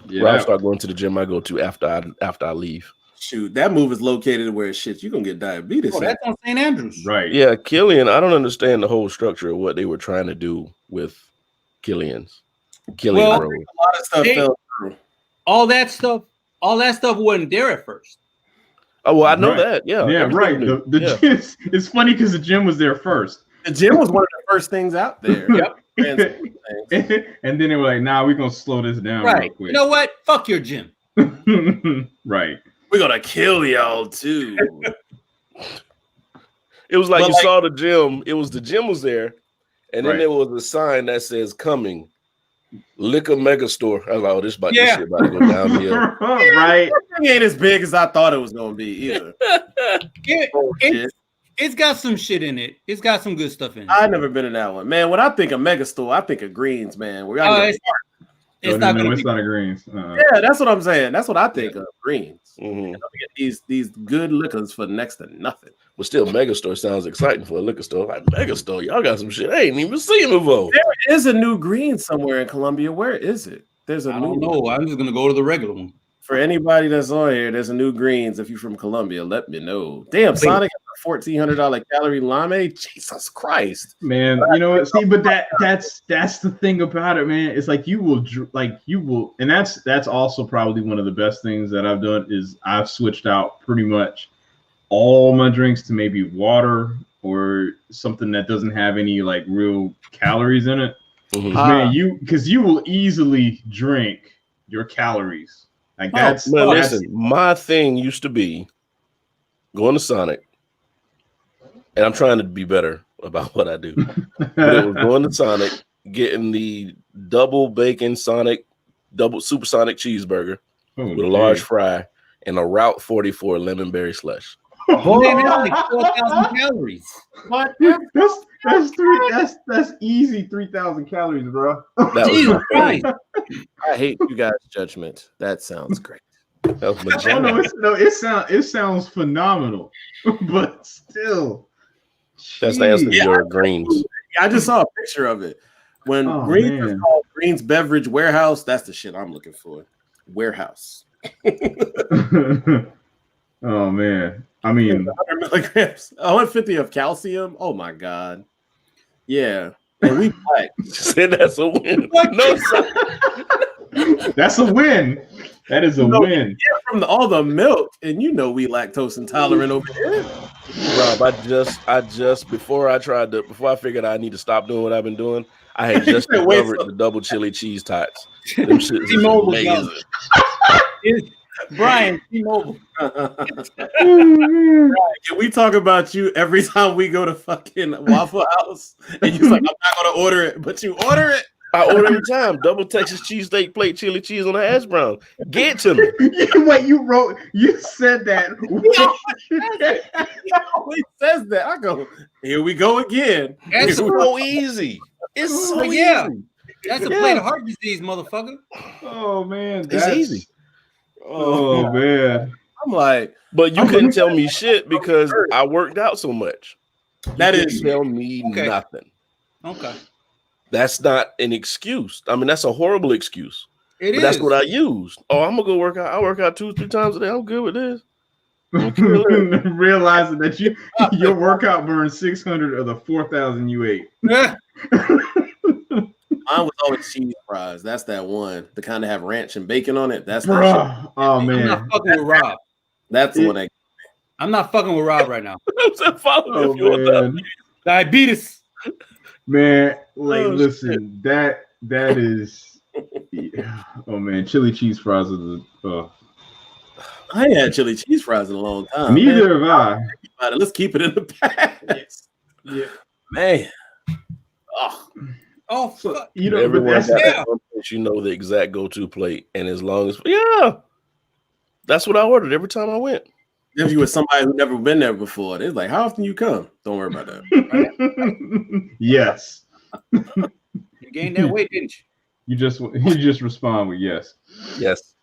Yeah, I'll start going to the gym I go to after I leave. Shoot, that Move is located where you're gonna get diabetes. Oh, that's on St. Andrews. Right. Yeah, Killian, I don't understand the whole structure of what they were trying to do with Killian Road. A lot of stuff fell through. All that stuff wasn't there at first. Oh, well, I know that. Yeah. Yeah, right. The gym, it's funny because the gym was there first. The gym was one of the first things out there. Yep. And then they were like, nah, we're gonna slow this down real quick. You know what? Fuck your gym. Right. We're gonna kill y'all too. It was like saw the gym. The gym was there, and then there was a sign that says "Coming, Liquor Mega Store." I was like, "Oh, this shit about to go down here." Right. It ain't as big as I thought it was gonna be either. It's got some shit in it. It's got some good stuff in it. I've never been in that one, man. When I think of Mega Store, I think of Greens, man. It's not a Greens. Yeah, that's what I'm saying. That's what I think of, Greens. Mm-hmm. These good liquors for next to nothing. But still, Megastore sounds exciting for a liquor store. Like Megastore, y'all got some shit I ain't even seen before. There is a new Green somewhere in Columbia. Where is it? There's a I new don't know. I'm just gonna go to the regular one. For anybody that's on here, there's a new Greens. If you're from Columbia, let me know. Damn, Sonic has a $1,400 calorie lame. Jesus Christ, man. You know what? See, but that's the thing about it, man. It's like you will, and that's also probably one of the best things that I've done is I've switched out pretty much all my drinks to maybe water or something that doesn't have any like real calories in it. Mm-hmm. Man, because you will easily drink your calories. Like listen, my thing used to be going to Sonic, and I'm trying to be better about what I do. But it was going to Sonic, getting the double bacon double supersonic cheeseburger with a large fry and a Route 44 lemon berry slush. Man, that's like 4,000 calories. What? That's easy 3,000 calories, bro. Jesus Christ. I hate you guys' judgment. That sounds great. That was It sounds phenomenal, but still. That's the answer to your greens. I just saw a picture of it. When Greens is called Greens Beverage Warehouse, that's the shit I'm looking for. Warehouse. Oh man. I mean 100 milligrams, 150 of calcium. Oh my god. Yeah. And we black. Said that's a win. No, that's a win. That is a win. From all the milk, and we lactose intolerant over here. Rob, I just before I figured I need to stop doing what I've been doing, I had just discovered the double chili cheese tots. Them shit is amazing. Brian, T-Mobile. Can we talk about you every time we go to fucking Waffle House? And you're like, I'm not gonna order it, but you order it. I order every time. Double Texas cheesesteak plate, chili cheese on the hash brown. Get it to me. Wait, you said that. He always says that. I go, here we go again. It's so easy. It's so easy. That's a plate of heart disease, motherfucker. Oh man, it's easy. Oh man. I'm like, but you couldn't tell me shit because I worked out so much. That is tell me nothing. Okay. That's not an excuse. I mean, that's a horrible excuse. It is. That's what I used. Oh, I'm gonna go work out. I work out 2-3 times a day. I'm good with this. Realizing that your workout burns 600 of the 4,000 you ate. Mine was always cheese fries. That's that one. The kind that have ranch and bacon on it. That's the oh man. I'm not fucking with Rob. That's the one I'm not fucking with Rob right now. Diabetes. Man, listen, shit. that is oh man, chili cheese fries are the I ain't had chili cheese fries in a long time. Neither have I. Let's keep it in the past. Yeah. Man. Oh, fuck. Everyone has one place the exact go-to plate, and as long as that's what I ordered every time I went. If you were somebody who never been there before, it's like, how often you come? Don't worry about that. Yes. You gained that weight, didn't you? You just respond with yes. Yes.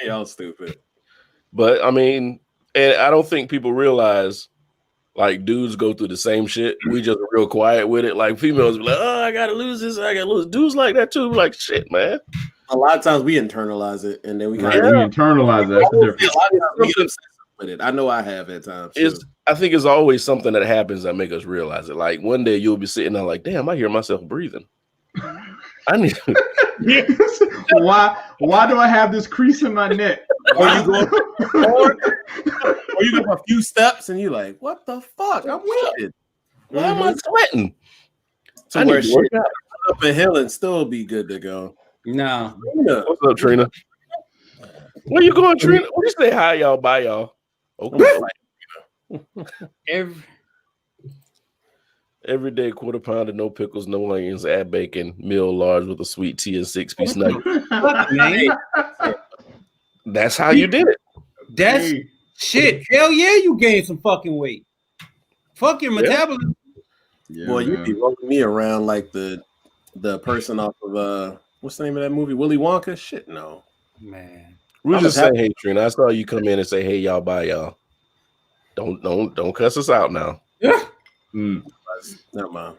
Y'all stupid. But I mean, and I don't think people realize. Like dudes go through the same shit. We just real quiet with it. Like females be like, oh, I gotta lose this. I gotta lose. Dudes like that too. Like shit, man. A lot of times we internalize it, and then we we internalize it. That's the difference. A lot of times we get obsessed with it. I know I have at times. I think it's always something that happens that make us realize it. Like one day you'll be sitting there like, damn, I hear myself breathing. I need. Why do I have this crease in my neck? Or you go a few steps and you're like, what the fuck? I'm winded. Why am I sweating? So where shit up a hill and still be good to go. No. What's up, Trina? Where you going, Trina? We say hi, y'all. Bye, y'all. Okay. Every day, quarter pounder, no pickles, no onions, add bacon, meal large with a sweet tea and 6-piece nugget. That's how you did it. That's shit. Hell yeah, you gained some fucking weight. Fuck your metabolism. Yeah, boy, you be rolling me around like the person off of what's the name of that movie? Willy Wonka? Shit, no. Man. We're just saying, hey, Trina. I saw you come in and say, hey, y'all, bye, y'all. Don't cuss us out now. Yeah. Never mind.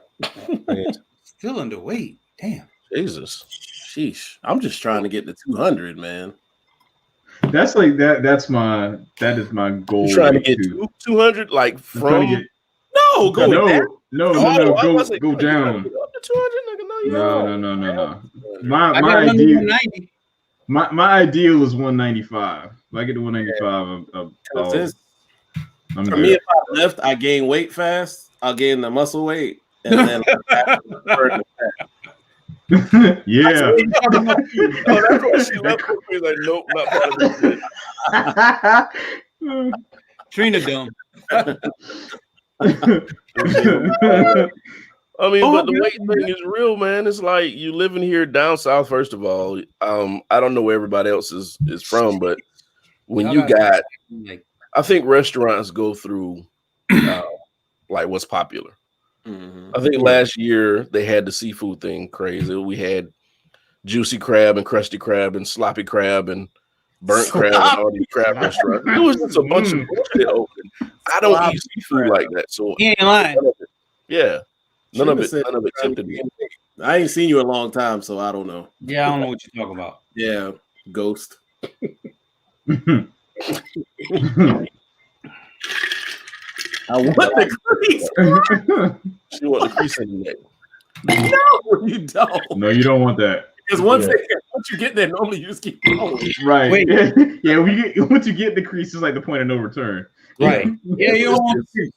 Still underweight. Damn. Jesus. Sheesh. I'm just trying to get to 200, man. That's like that. That is my goal. You're trying to get 200, like from go down. No, go down. Up to 200, no. My ideal is 195. If I get to 195, for me, if I lift, I gain weight fast. I'll gain the muscle weight, and then yeah. That's what she left. She's like, nope, not part of it. Trina dumb. I mean, but the weight thing is real, man. It's like you living here down south. First of all, I don't know where everybody else is from, but when you got, I think restaurants go through like what's popular. Mm-hmm. I think last year they had the seafood thing crazy. We had juicy crab and crusty crab and sloppy crab and burnt crab and all these crab restaurants. It was just a bunch of bullshit open. I don't eat seafood like that, so you ain't lying. None of it tempted me. I ain't seen you in a long time, so I don't know. Yeah, I don't know what you're talking about. Yeah, ghost. I want the crease. You want the crease in the neck. No, you don't. No, you don't want that. Because once you get there, normally you just keep going. Right. Wait. Yeah, once you get the crease, it's like the point of no return. Right. Yeah, you don't want the crease.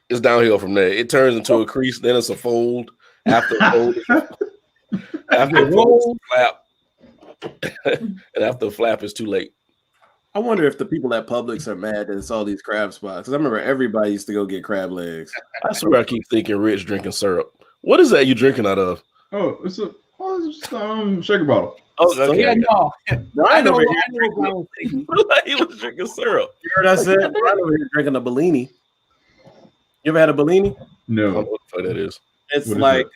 It's downhill from there. It turns into a crease, then it's a fold. After a fold, flap. And after the flap, it's too late. I wonder if the people at Publix are mad that it's all these crab spots. Because I remember everybody used to go get crab legs. I swear I keep thinking Rich drinking syrup. What is that you drinking out of? Oh, it's just shaker bottle. Oh, okay. Yeah, no. I know he was drinking syrup. You heard I said? Brian over here drinking a Bellini. You ever had a Bellini? No. I don't know what the fuck that is. It's like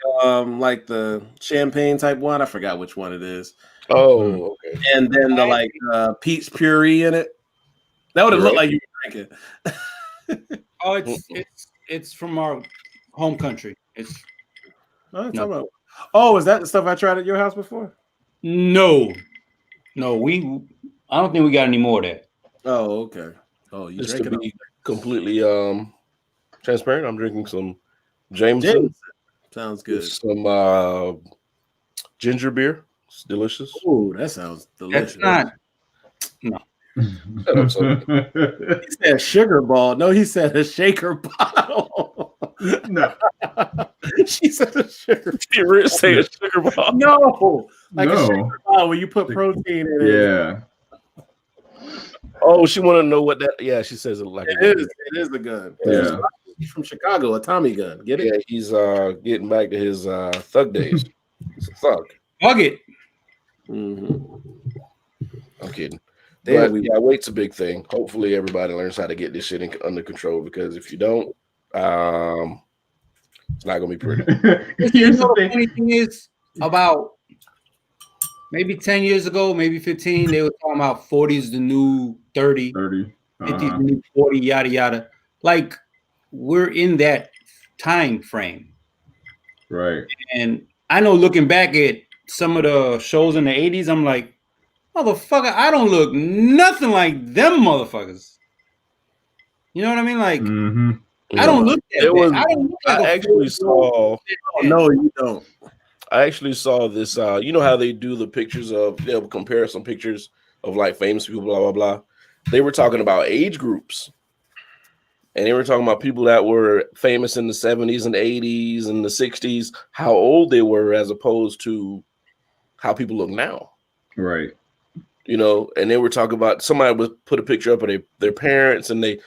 the champagne type one. I forgot which one it is. Oh, okay. And then the peach puree in it. That would have looked like you were drinking. Oh, it's from our home country. It's Oh, is that the stuff I tried at your house before? No, I don't think we got any more of that. Oh, okay. Oh, you just to be completely transparent, I'm drinking some Jameson. Sounds good. Some ginger beer. It's delicious. Oh, that sounds delicious. That's not. No. He said sugar ball. No, he said a shaker bottle. No. She said a sugar. Did Rich say a sugar ball? No. Like a sugar bottle where you put protein in it. Yeah. Oh, she want to know what that. Yeah, she says it like it is a gun. Yeah. He's from Chicago, a Tommy gun. Get it? Yeah, he's getting back to his thug days. He's a thug. Fuck it. Mm-hmm. I'm kidding. But weight's a big thing. Hopefully, everybody learns how to get this shit under control. Because if you don't, it's not gonna be pretty. Here's the funny thing is about maybe 10 years ago, maybe 15. They were talking about 40 is the new 30, 50 is the new 40, yada yada. Like we're in that time frame, right? And I know looking back at some of the shows in the 80s, I'm like, motherfucker, I don't look nothing like them motherfuckers. You know what I mean? Like, I don't look that bad. I don't look like I actually saw. No, you don't. I actually saw this. You know how they do the pictures they'll compare some pictures of like famous people, blah, blah, blah. They were talking about age groups. And they were talking about people that were famous in the 70s and 80s and the 60s, how old they were as opposed to how people look now. Right. You know, and they were talking about somebody would put a picture up of their parents, and the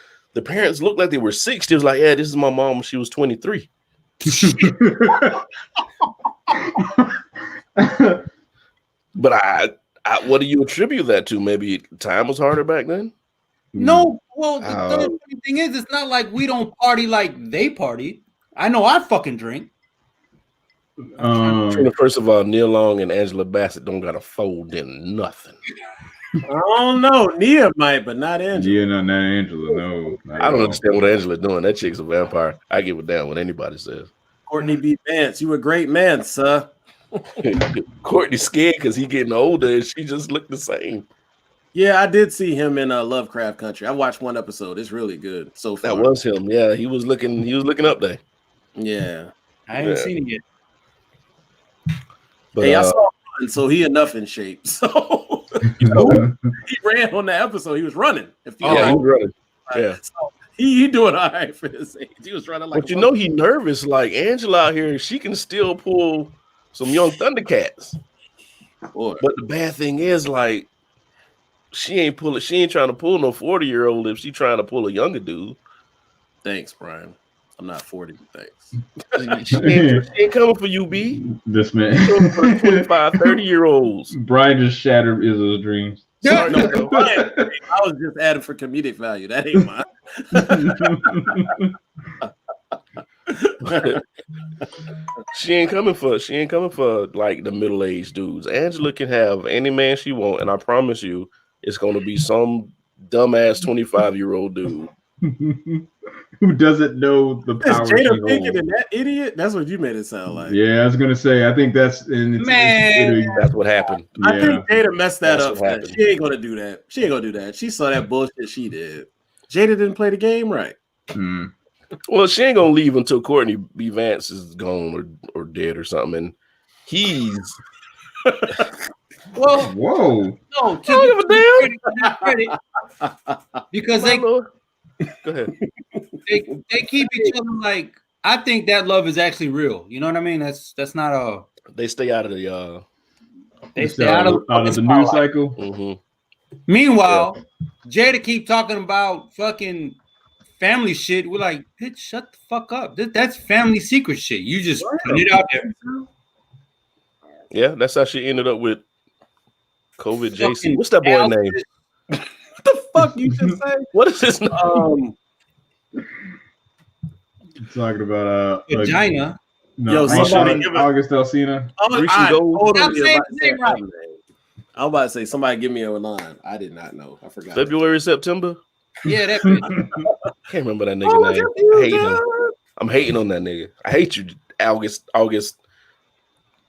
parents looked like they were 60. It was like, yeah, this is my mom when she was 23. But I what do you attribute that to? Maybe time was harder back then? No, well, the thing is, it's not like we don't party like they partied. I know I fucking drink. First of all, Neil Long and Angela Bassett don't got to fold in nothing. I don't know. Nia might, but not Angela. Yeah, not Angela. No, I don't understand what Angela's doing. That chick's a vampire. I give it down what anybody says. Courtney B. Vance, you a great man, sir. Courtney's scared because he's getting older and she just looked the same. Yeah, I did see him in Lovecraft Country. I watched one episode. It's really good so far. That was him. Yeah, he was looking up there. Yeah, I haven't seen it yet. But, hey, I saw him, so he enough in shape. So he ran on the episode. He was running. He was running. Yeah, so he doing all right for his age. He was running like. But he nervous. Like Angela out here, she can still pull some young Thundercats. Boy. But the bad thing is, like, she ain't trying to pull no 40-year-old if she trying to pull a younger dude. Thanks, Brian. I'm not 40. Thanks. She ain't coming for you, B. This man. For 25, 30-year-olds. Brian just shattered Izzo's dreams. Sorry, No, I was just adding for comedic value. That ain't mine. She ain't coming for like the middle-aged dudes. Angela can have any man she want, and I promise you, it's gonna be some dumbass 25-year-old dude who doesn't know the power Is Jada she Pinkett holds. and that idiot? That's what you made it sound like. Yeah, I was gonna say. I think that's that's what happened. Yeah. I think Jada messed that That's up. She ain't gonna do that. She ain't gonna do that. She saw that bullshit she did. Jada didn't play the game right. Well, she ain't gonna leave until Courtney B. Vance is gone or dead or something, and he's. Well, whoa! No, credit, because Go ahead. they keep each other like. I think that love is actually real. You know what I mean? That's not a. They stay out of the. They stay out of the news cycle. Mm-hmm. Meanwhile, Jada keep talking about fucking family shit. We're like, bitch, shut the fuck up. That's family secret shit. You just put it out there. Yeah, that's how she ended up with COVID JC. What's that boy name? What the fuck you just say? What is his name? Talking about vagina. No, somebody August Alsina. I'm about to say somebody give me a line. I did not know. I forgot. February, September. Yeah, that. Can't remember that nigga name. I hate him. I'm hating on that nigga. I hate you, August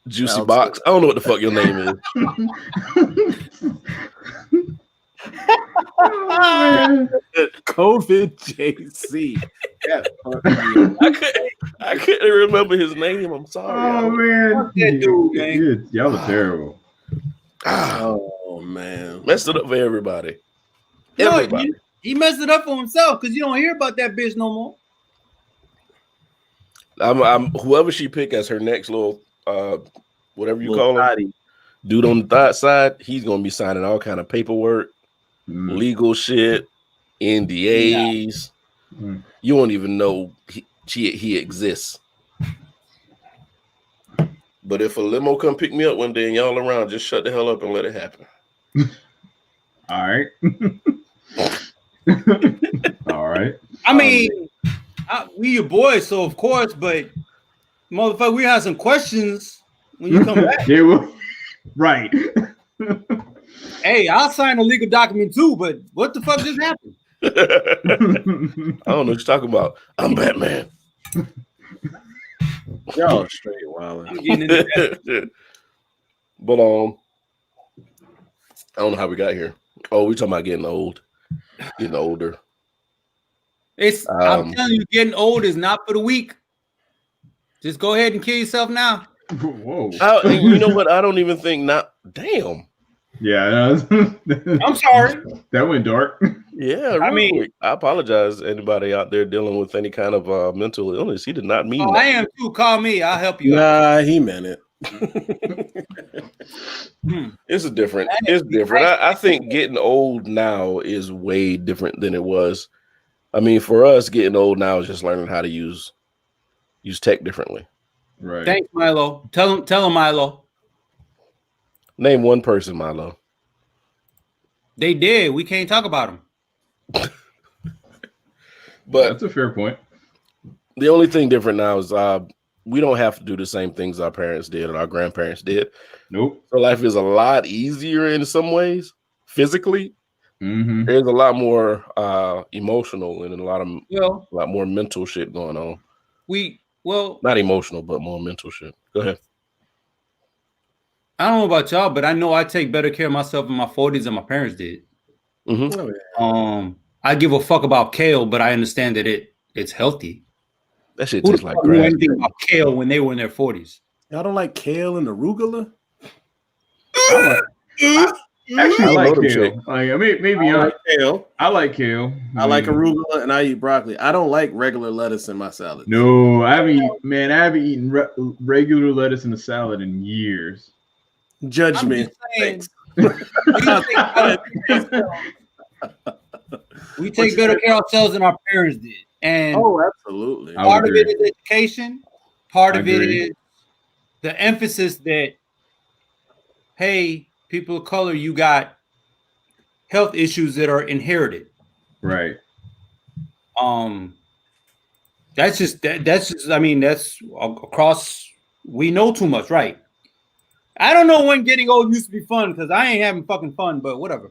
Juicy Box. I don't know what the fuck your name is. COVID JC. Yeah, I couldn't remember his name. I'm sorry. Oh man, that dude, man. Y'all are terrible. Oh man, messed it up for everybody. Everybody. He messed it up for himself because you don't hear about that bitch no more. I'm whoever she pick as her next little whatever you call him, dude on the thought side, he's gonna be signing all kind of paperwork, legal shit, NDAs. Yeah. You won't even know he exists. But if a limo come pick me up one day and y'all around, just shut the hell up and let it happen. All right. All right. I mean, we your boys, so of course, but motherfucker, we have some questions when you come back. Yeah, well, right. Hey, I'll sign a legal document too, but what the fuck just happened? I don't know what you're talking about. I'm Batman. Y'all straight wild. But I don't know how we got here. Oh, we talking about getting old, getting older. I'm telling you, getting old is not for the weak. Just go ahead and kill yourself now. Whoa. You know what? I don't even think not. Damn. Yeah. I'm sorry. That went dark. Yeah. Quick. I apologize to anybody out there dealing with any kind of mental illness. He did not mean that. I am too. Call me. I'll help you. Nah, he meant it. It's different. It's different. I think getting old now is way different than it was. I mean, for us, getting old now is just learning how to use tech differently. Right. Thanks, Milo. Tell him, Milo. Name one person, Milo. They did. We can't talk about them. But that's a fair point. The only thing different now is we don't have to do the same things our parents did or our grandparents did. Nope. So life is a lot easier in some ways, physically. Mm-hmm. There's a lot more emotional and a lot more mental shit going on. Not emotional, but more mental shit. Go ahead. I don't know about y'all, but I know I take better care of myself in my 40s than my parents did. Mm-hmm. I give a fuck about kale, but I understand that it's healthy. That shit tastes like grass. Anything about kale when they were in their 40s? Y'all don't like kale and arugula? I like kale. Maybe I like kale. I like kale. I like arugula and I eat broccoli. I don't like regular lettuce in my salad. No, I haven't eaten regular lettuce in a salad in years. Judge me. We take better care of ourselves than our parents did. And absolutely. Part of it is education. Part of it is the emphasis that, hey, people of color, you got health issues that are inherited. Right. That's just I mean, that's across. We know too much, right? I don't know when getting old used to be fun because I ain't having fucking fun, but whatever.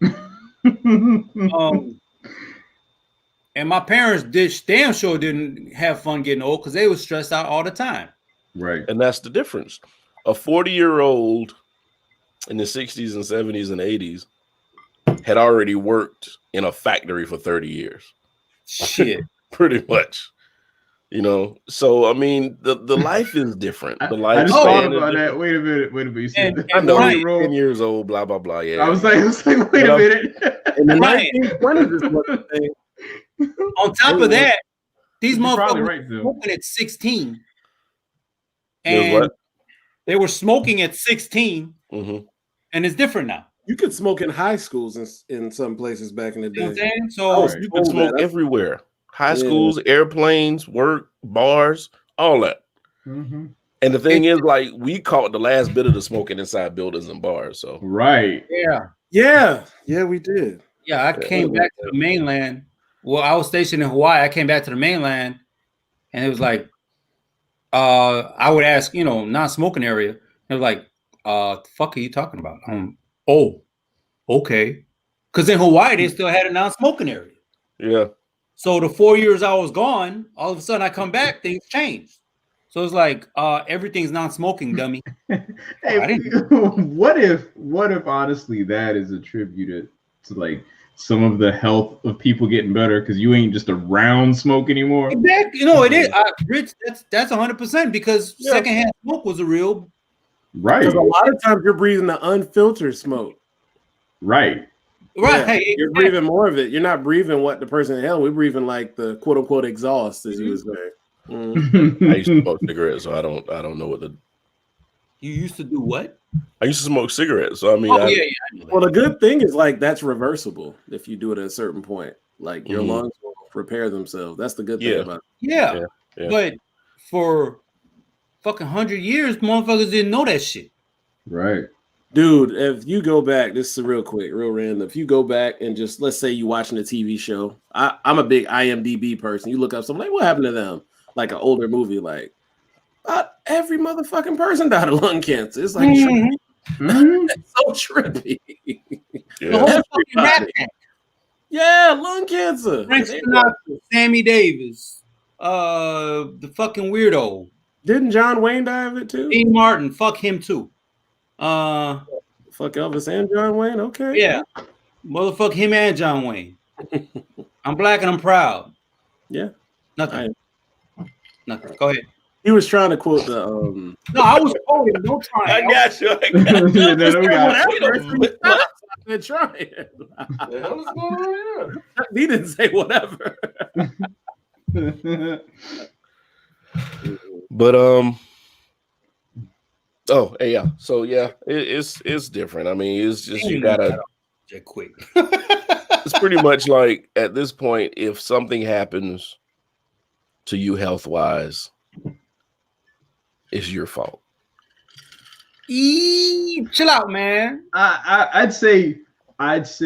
And my parents damn sure didn't have fun getting old because they were stressed out all the time. Right. And that's the difference. A 40-year-old in the 60s and 70s and 80s had already worked in a factory for 30 years. Shit. Pretty much. You know, so I mean, the life is different. The life. I just thought about that. Wait a minute. You said I know, 10 years old, blah blah blah. Yeah, I was like, wait a minute. In the 1920s is what the thing. On top of that, these motherfuckers were smoking at 16, and they were smoking at 16, and it's different now. You could smoke in high schools in some places back in the day. You know what I'm saying? So you could smoke everywhere. High schools, airplanes, work, bars, all that. And the thing is, like, we caught the last bit of the smoking inside buildings and bars. So yeah, we did. Yeah, I came back to the mainland. Well, I was stationed in Hawaii. I came back to the mainland, and it was like, I would ask, non-smoking area. It was like, the fuck are you talking about? Oh, okay. Because in Hawaii, they still had a non-smoking area. Yeah. So the 4 years I was gone, all of a sudden I come back, things changed. So it's like everything's non-smoking, dummy. Hey, what if honestly that is attributed to like some of the health of people getting better because you ain't just around smoke anymore? Exactly. It is. Rich, that's 100% because secondhand smoke was a real right. Because a lot of times you're breathing the unfiltered smoke. Right. Right. Yeah, you're breathing more of it. You're not breathing what the person inhaled. We're breathing like the quote unquote exhaust, as you would say. I used to smoke cigarettes, so I don't know what the. You used to do what? I used to smoke cigarettes, so I mean. Well, the good thing is like that's reversible if you do it at a certain point. Like your lungs will repair themselves. That's the good thing about it. Yeah. But for fucking 100 years, motherfuckers didn't know that shit. Right. Dude, if you go back, this is real quick, real random. If you go back and just let's say you're watching a TV show, I'm a big IMDb person. You look up something like, what happened to them? Like an older movie, like every motherfucking person died of lung cancer. It's like it's so trippy. The whole fucking rap. Yeah, lung cancer. Frank Sinatra, Sammy Davis, the fucking weirdo. Didn't John Wayne die of it too? Dean Martin, fuck him too. Fuck Elvis and John Wayne. Okay. Yeah. Motherfuck him and John Wayne. I'm black and I'm proud. Yeah. Nothing. Nothing. Go ahead. He was trying to quote the No, I was quoting. Don't try. I got you. They're trying. He didn't say whatever. But so it's different. I mean, it's just you gotta quick. It's pretty much like at this point, if something happens to you health wise, it's your fault. Chill out, man. I'd say it's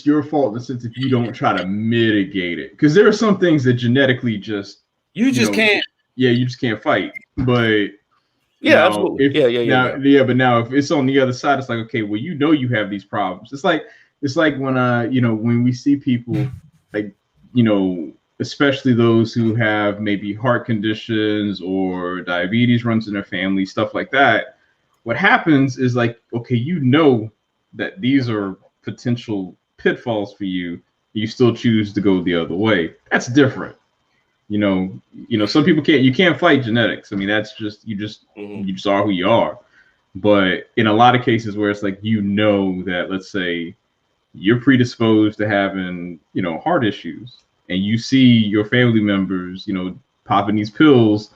your fault in the sense if you don't try to mitigate it, because there are some things that genetically you can't. Yeah, you just can't fight. But absolutely. But now if it's on the other side, it's like, okay, well, you have these problems. It's like when when we see people like especially those who have maybe heart conditions or diabetes runs in their family, stuff like that. What happens is like, okay, that these are potential pitfalls for you. You still choose to go the other way. That's different. Some people can't fight genetics. I mean, that's just, you just are who you are. But in a lot of cases where it's like, that let's say you're predisposed to having, heart issues, and you see your family members, popping these pills,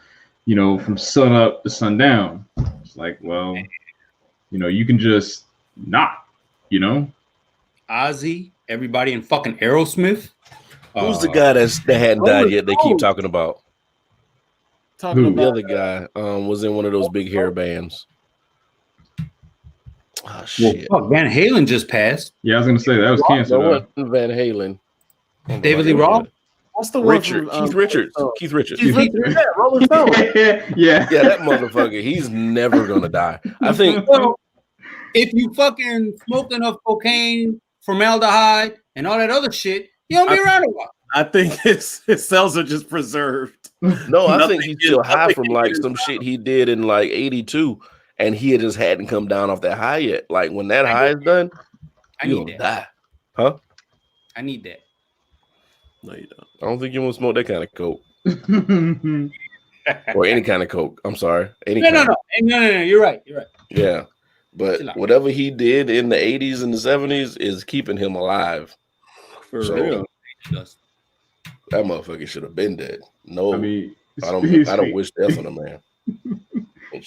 from sun up to sundown. It's like, well, you can just not, Ozzy, everybody in fucking Aerosmith. Who's the guy that hadn't died yet? They keep talking about. The other guy was in one of those big hair bands. Oh shit! Well, fuck, Van Halen just passed. Yeah, I was gonna say that was cancer. No, Van Halen. David Lee Roth. What's the one Richard? from, Keith Richards. Keith Richards. Yeah, Rolling Stone. Yeah, that motherfucker. He's never gonna die. I think. Well, if you fucking smoke enough cocaine, formaldehyde, and all that other shit, you don't be around a while. I think his cells are just preserved. No, I think he's still high from like some shit he did in like 82, and he just hadn't come down off that high yet. Like when that high is done, you'll die. Huh? I need that. No, you don't. I don't think you want to smoke that kind of coke. Or any kind of coke. I'm sorry. No. You're right. Yeah. But whatever he did in the 80s and the 70s is keeping him alive. For real. That motherfucker should have been dead. No, I mean, I don't wish death on a man. I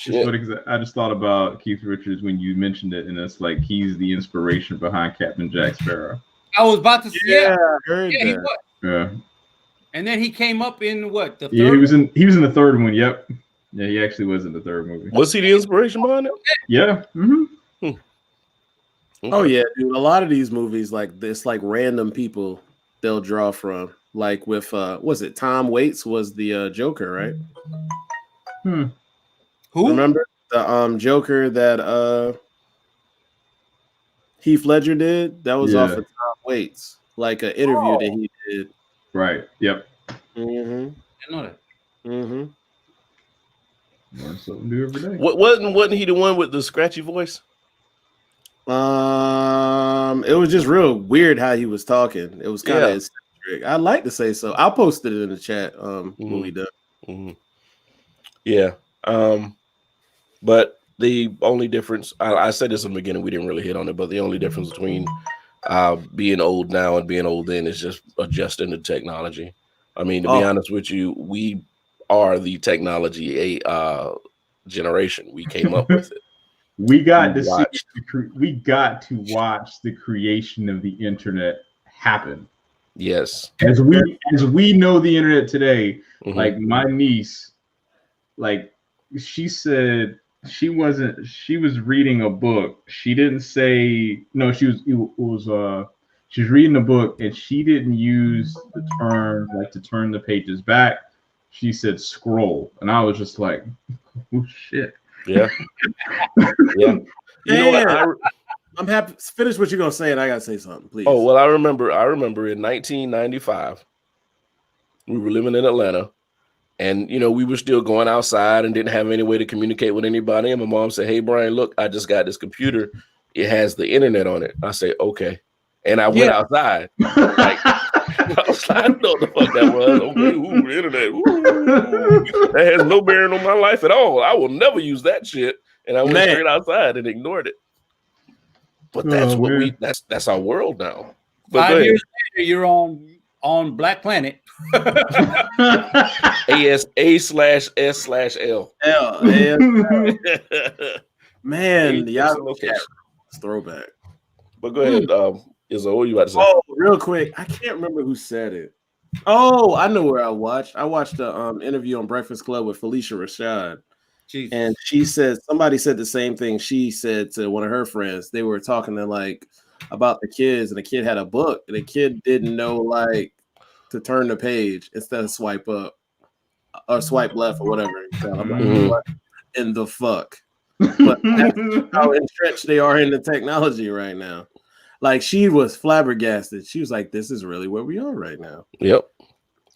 just thought about Keith Richards when you mentioned it, and it's like he's the inspiration behind Captain Jack Sparrow. I was about to say, I heard that. He was. Yeah. And then he came up in what? The third? Yeah, he was in the third one. Yep. Yeah, he actually was in the third movie. Was he the inspiration behind it? Yeah. Mm-hmm. Okay. Oh yeah, dude. A lot of these movies, like this, like random people they'll draw from. Like with was it Tom Waits was the Joker, right? Who? Remember the Joker that Heath Ledger did? That was off of Tom Waits, like an interview that he did. Right. Yep. Mm-hmm. I know that. Mm-hmm. Learn something new every day. Wasn't he the one with the scratchy voice? It was just real weird how he was talking. It was kind of eccentric. I'd like to say so. I'll post it in the chat when we done. Mm-hmm. Yeah. But the only difference, I said this in the beginning, we didn't really hit on it, but the only difference between being old now and being old then is just adjusting to technology. I mean, to be honest with you, we are the technology generation. We came up with it. We got to watch the creation of the internet happen. Yes. As we know the internet today, like my niece, like she said she was reading a book. She didn't say no, she was reading a book and she didn't use the term like to turn the pages back. She said scroll. And I was just like, oh shit. Yeah. Yeah. You know what? I'm happy. Finish what you're gonna say, and I gotta say something, please. Oh well, I remember in 1995, we were living in Atlanta, and we were still going outside and didn't have any way to communicate with anybody. And my mom said, "Hey, Brian, look, I just got this computer. It has the internet on it." I said, "Okay," and I went outside. Like, I know what the fuck that was. Okay, the internet. That has no bearing on my life at all. I will never use that shit. And I went straight outside and ignored it. But that's that's our world now. But 5 years later, you're on Black Planet. A/S/S/L. Man, y'all throwback. But go ahead, Izzo, what you about to say? Oh, real quick, I can't remember who said it. Oh, I know where I watched. I watched the interview on Breakfast Club with Felicia Rashad. Jesus. And she said somebody said the same thing she said to one of her friends. They were talking to about the kids, and the kid had a book, and the kid didn't know to turn the page instead of swipe up or swipe left or whatever. So I'm like, what in the fuck? But that's how entrenched they are in the technology right now. Like, she was flabbergasted. She was like, "This is really where we are right now." Yep.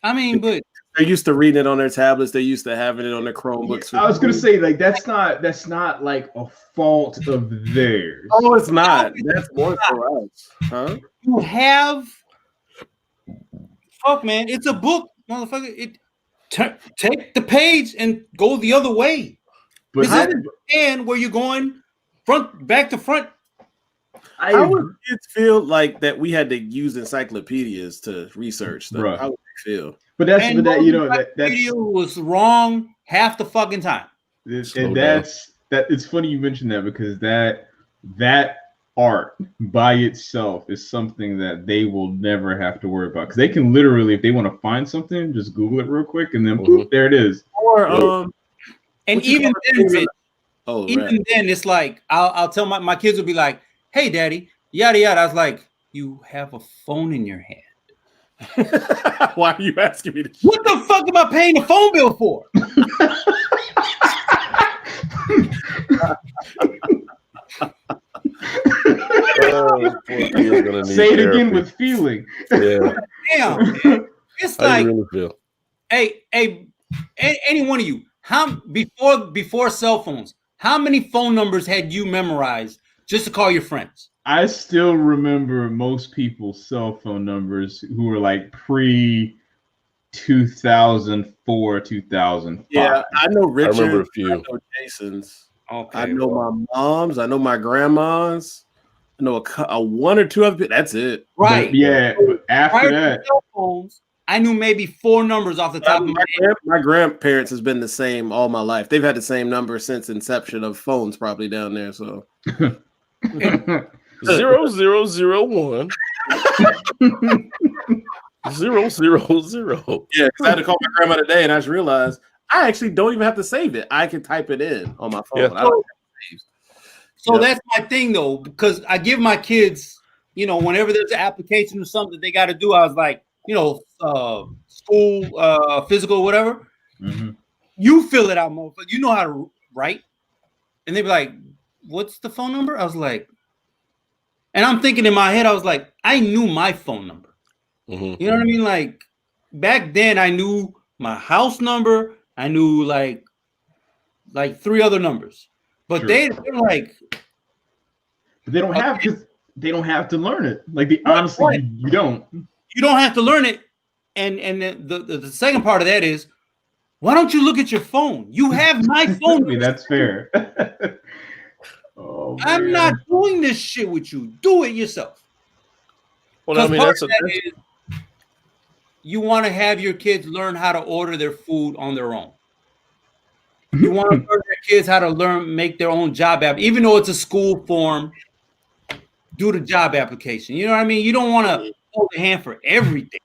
I mean, but they're used to reading it on their tablets. They're used to having it on their Chromebooks. I was gonna say, like, that's not like a fault of theirs. Oh, it's not. That's more for us, huh? You have fuck, man. It's a book, motherfucker. Take the page and go the other way. But I understand where you're going, back to front. How would kids feel like that we had to use encyclopedias to research stuff? Right. How would they feel? But that was wrong half the fucking time. And it's funny you mentioned that, because that art by itself is something that they will never have to worry about, because they can literally, if they want to find something, just Google it real quick and then poof, there it is. Or and even then, Oh, even then, it's like I'll tell my kids will be like, "Hey, daddy, yada yada." I was like, "You have a phone in your hand. Why are you asking me this? What the fuck am I paying the phone bill for?" Say it again with feeling. Yeah. Damn, man. It's How like, you really feel? hey, any one of you, how before cell phones, how many phone numbers had you memorized just to call your friends? I still remember most people's cell phone numbers who were like pre 2004, 2005. Yeah, I know Richard. I remember a few. I know Jason's. Okay, I know my mom's. I know my grandma's. I know a one or two other people. That's it. Right. But yeah. But after that, cell phones, I knew maybe 4 numbers off the top of my head. My grandparents has been the same all my life. They've had the same number since inception of phones, probably down there. So 0001 000. yeah, because I had to call my grandma today, and I just realized I actually don't even have to save it. I can type it in on my phone. Yeah. I don't have to save. So that's my thing, though, because I give my kids, whenever there's an application or something that they got to do, I was like, school, physical, whatever. Mm-hmm. You fill it out, motherfucker. You know how to write. And they'd be like, "What's the phone number?" I was like, and I'm thinking in my head, I was like, I knew my phone number. Mm-hmm. You know what I mean? Like back then, I knew my house number. I knew like 3 other numbers, but Sure. they're like, but they don't have because they don't have to learn it. Like honestly, you don't. You don't have to learn it. And the second part of that is, why don't you look at your phone? You have my phone. I mean, that's fair. Oh, I'm not doing this shit with you. Do it yourself. Well, I mean, that's you want to have your kids learn how to order their food on their own. You want to learn your kids how to make their own job app, even though it's a school form. Do the job application. You know what I mean? You don't want to hold the hand for everything.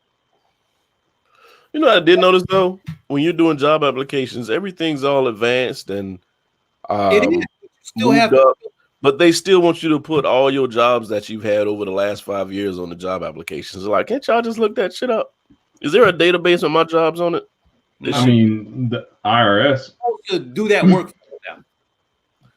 You know, I did notice though, when you're doing job applications, everything's all advanced and it is. Still have up, but they still want you to put all your jobs that you've had over the last 5 years on the job applications. Like, can't y'all just look that shit up? Is there a database with my jobs on it? I mean, the IRS to do that work for them.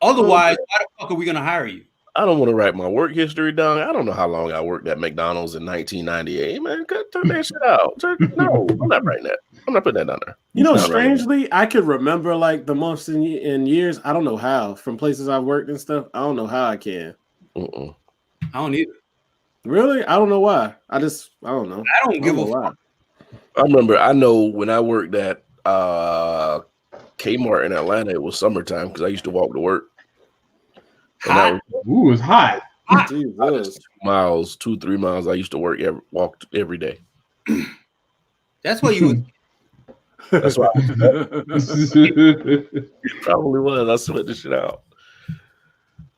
Otherwise, why the fuck are we gonna hire you? I don't want to write my work history down. I don't know how long I worked at McDonald's in 1998. Man, turn that shit out. No, I'm not writing that. I'm not putting that down there. You know, strangely, I could remember like the months in years. I don't know how, from places I've worked and stuff. I don't know how I can. I don't either. Really? I don't know why. I don't know. I don't give a fuck. I know when I worked at Kmart in Atlanta, it was summertime because I used to walk to work. Hot. It was hot. Jesus. 2-3 miles. I used to walk every day. That's what you would. That's why. It probably was. I sweat this shit out.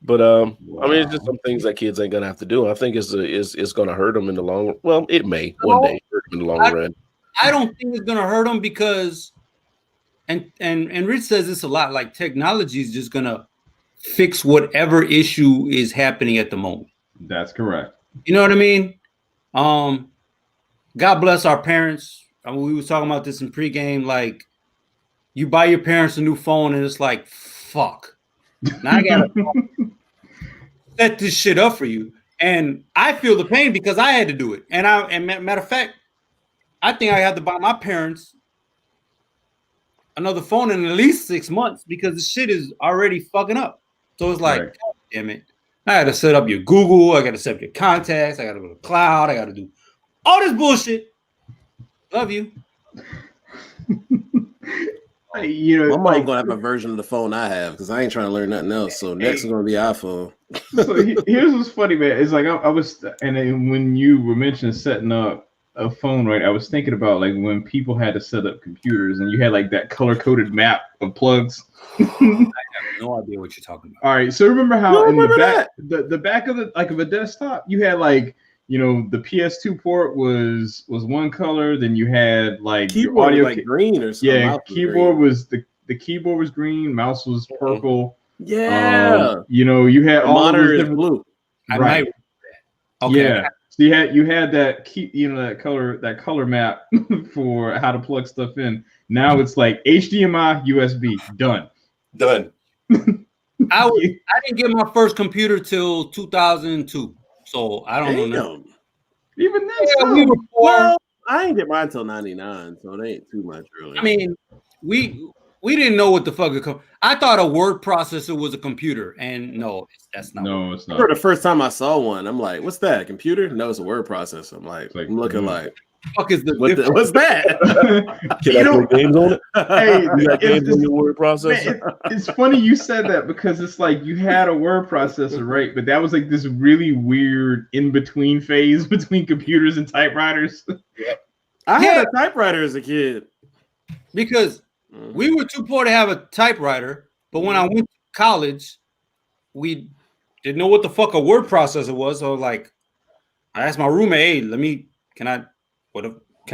But I mean, it's just some things that kids ain't gonna have to do. I think it's gonna hurt them in the long. Well, it may one day hurt them in the long run. I don't think it's gonna hurt them because, and Rich says this a lot. Like technology is just gonna fix whatever issue is happening at the moment. That's correct. You know what I mean? God bless our parents. I mean, we were talking about this in pregame. Like, you buy your parents a new phone, and it's like, fuck. Now I gotta set this shit up for you, and I feel the pain because I had to do it. And matter of fact, I think I had to buy my parents another phone in at least 6 months because the shit is already fucking up. So it's like, right. God damn it. I got to set up your Google. I got to set up your contacts. I got to go to the cloud. I got to do all this bullshit. Love you. My mom's gonna have a version of the phone I have because I ain't trying to learn nothing else. So next is gonna be iPhone. So here's what's funny, man. It's like I was, and then when you were mentioning setting up a phone, right? I was thinking about like when people had to set up computers and you had like that color-coded map of plugs. I have no idea what you're talking about. All right, so remember how in the back, the back of a desktop, you had like, you know, the PS2 port was one color, then you had like keyboard your audio like green or something. Yeah, keyboard was the keyboard was green, mouse was purple. Yeah. You had the all monitor those is different blue. Right. Okay. Yeah. So you had that that color map for how to plug stuff in. Now it's like HDMI, USB, done. I didn't get my first computer till 2002, so I don't know nothing. Even then, we were poor. Well, I ain't get mine till 99, so it ain't too much really. I mean, we didn't know what the fuck I thought a word processor was a computer, and no, that's not. No, it's not. For the first time I saw one, I'm like, "What's that? A computer?" No, it's a word processor. I'm looking like, fuck is the what's that? Can I play games on it? Hey, You got games on your word processor? Man, it's funny you said that because it's like you had a word processor, right? But that was like this really weird in-between phase between computers and typewriters. I had a typewriter as a kid. Because we were too poor to have a typewriter, but when I went to college, we didn't know what the fuck a word processor was. So I asked my roommate, "Hey, can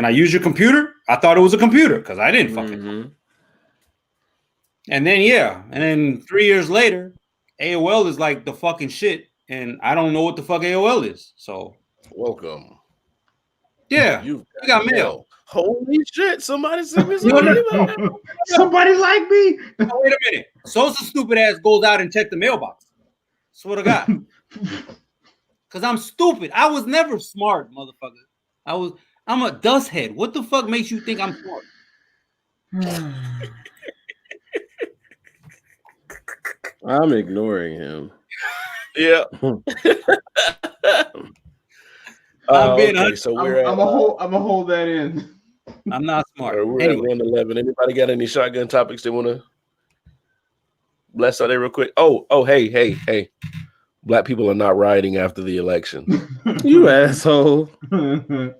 I use your computer?" I thought it was a computer because I didn't fucking. And then 3 years later, AOL is like the fucking shit, and I don't know what the fuck AOL is. So welcome. Yeah, you got mail. Holy shit! Somebody sent me something. Somebody like me. Oh, wait a minute. Sosa stupid ass goes out and check the mailbox. Swear to God. Because I'm stupid. I was never smart, motherfucker. I'm a dust head. What the fuck makes you think I'm smart? I'm ignoring him. Yeah. I'm gonna hold that in. I'm not smart. We're at 111. Anybody got any shotgun topics they want to bless out there real quick? Oh, hey. Black people are not rioting after the election. You asshole. You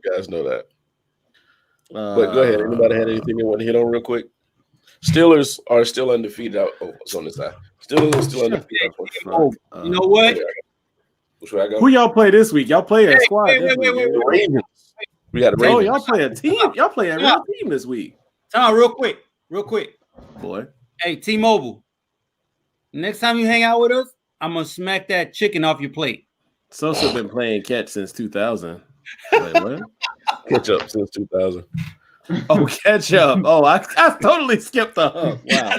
guys know that. But go ahead. Anybody had anything they want to hit on real quick? Steelers are still undefeated. It's on this side. Steelers are still undefeated. You know what? Who y'all play this week? Y'all play a squad. Wait. We got a Ravens. Oh, y'all play a team. Y'all play a real team this week. Real quick. Boy. Hey, T-Mobile. Next time you hang out with us, I'm gonna smack that chicken off your plate. Sosa been playing catch since 2000. Wait, what? Catch up since 2000. Oh, catch up. Oh, I totally skipped the hump. Wow.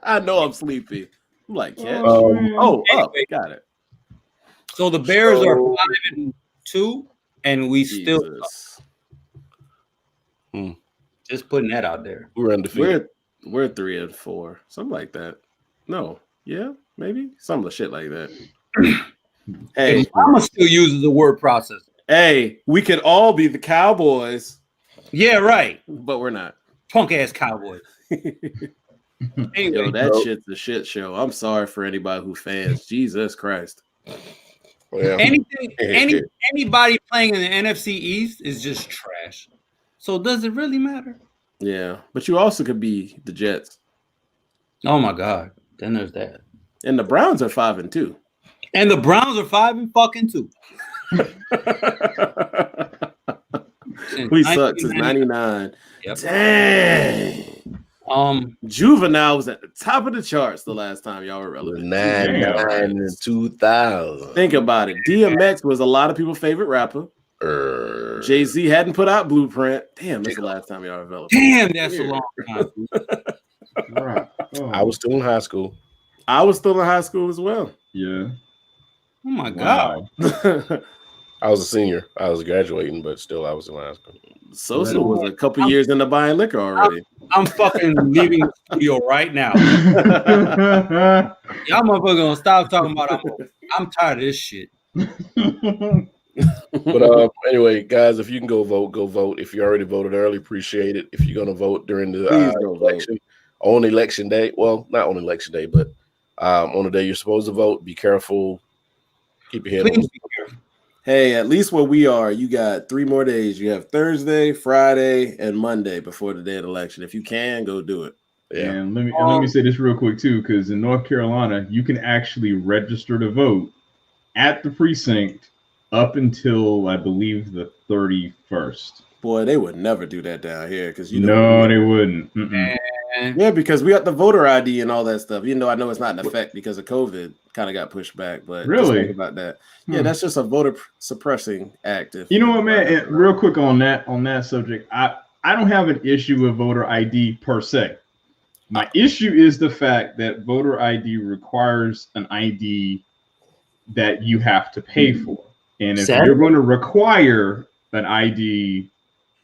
I know I'm sleepy. I'm like, catch. Anyway, got it. So the Bears are 5-2, and we still just putting that out there. We're undefeated. We're 3-4, something like that. No, yeah, maybe some shit like that. Hey, Mama still uses the word processor. Hey, we could all be the Cowboys. Yeah, right. But we're not. Punk ass Cowboys. Anyway, that shit's a shit show. I'm sorry for anybody who fans. Jesus Christ. Well, anybody playing in the NFC East is just trash. So does it really matter? Yeah, but you also could be the Jets. Oh my God. Then there's that. And the Browns are 5-2. And the Browns are 5-2. We sucked since 99. Yep. Dang. Juvenile was at the top of the charts the last time y'all were relevant. 99 and 2000. Think about it. DMX was a lot of people's favorite rapper. Jay-Z hadn't put out Blueprint. Damn, that's the last time y'all were relevant. Damn, that's a long time. Right. I was still in high school. I was still in high school as well. Yeah. Oh my God. I was a senior. I was graduating, but still I was in high school. Sosa was a couple years into buying liquor already. I'm fucking leaving the studio right now. Y'all motherfuckers gonna stop talking about I'm tired of this shit. But anyway, guys, if you can go vote. If you already voted early, appreciate it. If you're gonna vote during the election, on election day, well, not on election day, but on the day you're supposed to vote, be careful. Keep your head on. Hey, at least where we are, you got 3 more days. You have Thursday, Friday, and Monday before the day of the election. If you can, go do it. Yeah. And let me say this real quick too, because in North Carolina, you can actually register to vote at the precinct up until I believe the 31st. Boy, they would never do that down here because they wouldn't. And man. Yeah, because we got the voter ID and all that stuff. Even though I know it's not in effect because of COVID, kind of got pushed back. But just think about that. Yeah, that's just a voter suppressing act. You know what, man? And real quick on that subject, I don't have an issue with voter ID per se. My issue is the fact that voter ID requires an ID that you have to pay for. And if you're going to require an ID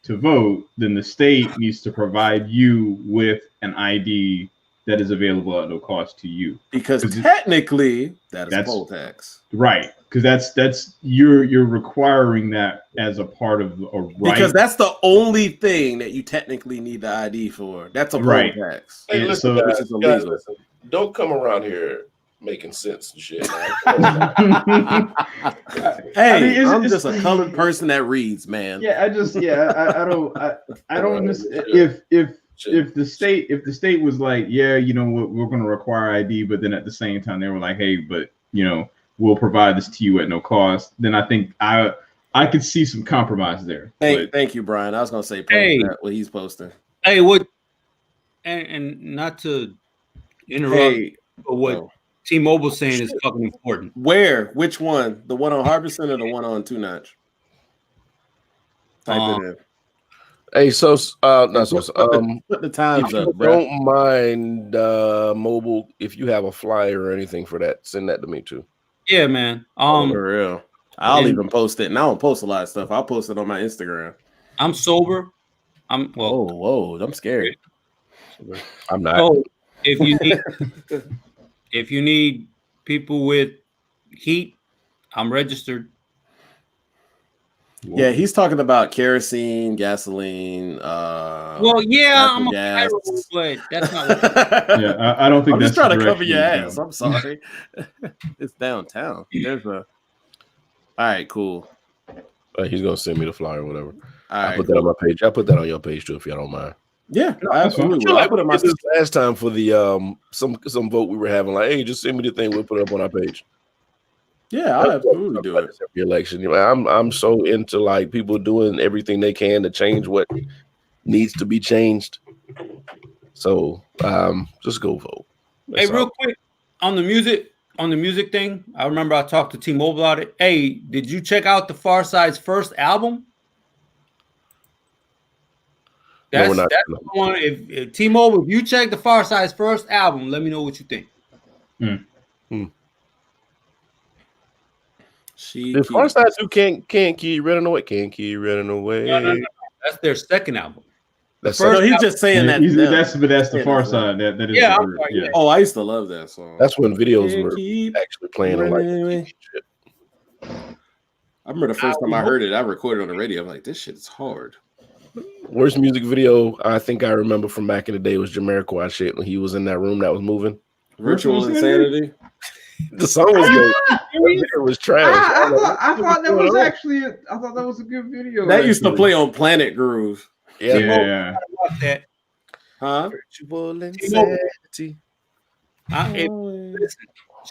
to vote, then the state needs to provide you with an ID that is available at no cost to you. Because technically, that's poll tax. Right. Because that's you're requiring that as a part of a right. Because that's the only thing that you technically need the ID for. That's a poll tax. Hey, listen, which is illegal. listen, don't come around here making sense and shit. Hey, I'm just a colored person that reads, man. Yeah, I don't if the state was like, yeah, you know what, we're going to require ID, but then at the same time they were like, hey, but you know, we'll provide this to you at no cost, then I think I could see some compromise there. Thank you, Brian. I was going to say what he's posting. Hey, what? And not to interrupt, but what T-Mobile saying is fucking important. Where? Which one? The one on Harbison or the one on Two Notch? Type it in. Hey, put the times up. Don't mind mobile if you have a flyer or anything for that. Send that to me too. Yeah, man. For real. I'll even post it. And I don't post a lot of stuff. I'll post it on my Instagram. I'm sober. Whoa! I'm scared. I'm not. So if you need people with heat, I'm registered. Yeah, he's talking about kerosene, gasoline. Well, yeah, I'm a pirate, but that's not what yeah, I don't think I'm that's just trying to cover your ass. I'm sorry. It's downtown. There's a. All right, cool. He's gonna send me the flyer or whatever. I'll put that on my page. I'll put that on your page too if y'all don't mind. Yeah, absolutely. I put it on my this last time for the some vote we were having. Like, hey, just send me the thing. We'll put it up on our page. Yeah, I'll absolutely do it. Every election, I'm so into like people doing everything they can to change what needs to be changed. So just go vote. That's real quick on the music thing. I remember I talked to T-Mobile about it. Hey, did you check out the Far Side's first album? That's the one. If T-Mobile, if you check the Far Side's first album, let me know what you think. The Far Side 2 can't keep running away. Can't keep running away. No. That's their second album. He's just saying that. That's the Far Side. That is. Yeah, yeah. Oh, I used to love that song. That's when videos were actually playing on like shit. I remember the first time I heard it, I recorded on the radio. I'm like, this shit is hard. Worst music video I think I remember from back in the day was Jamiroquai shit when he was in that room that was moving. Virtual Insanity. The song was good. It was trash. I thought that was actually. I thought that was a good video. That used to play on Planet Groove. Yeah. That. Huh? Virtual Insanity. Listen,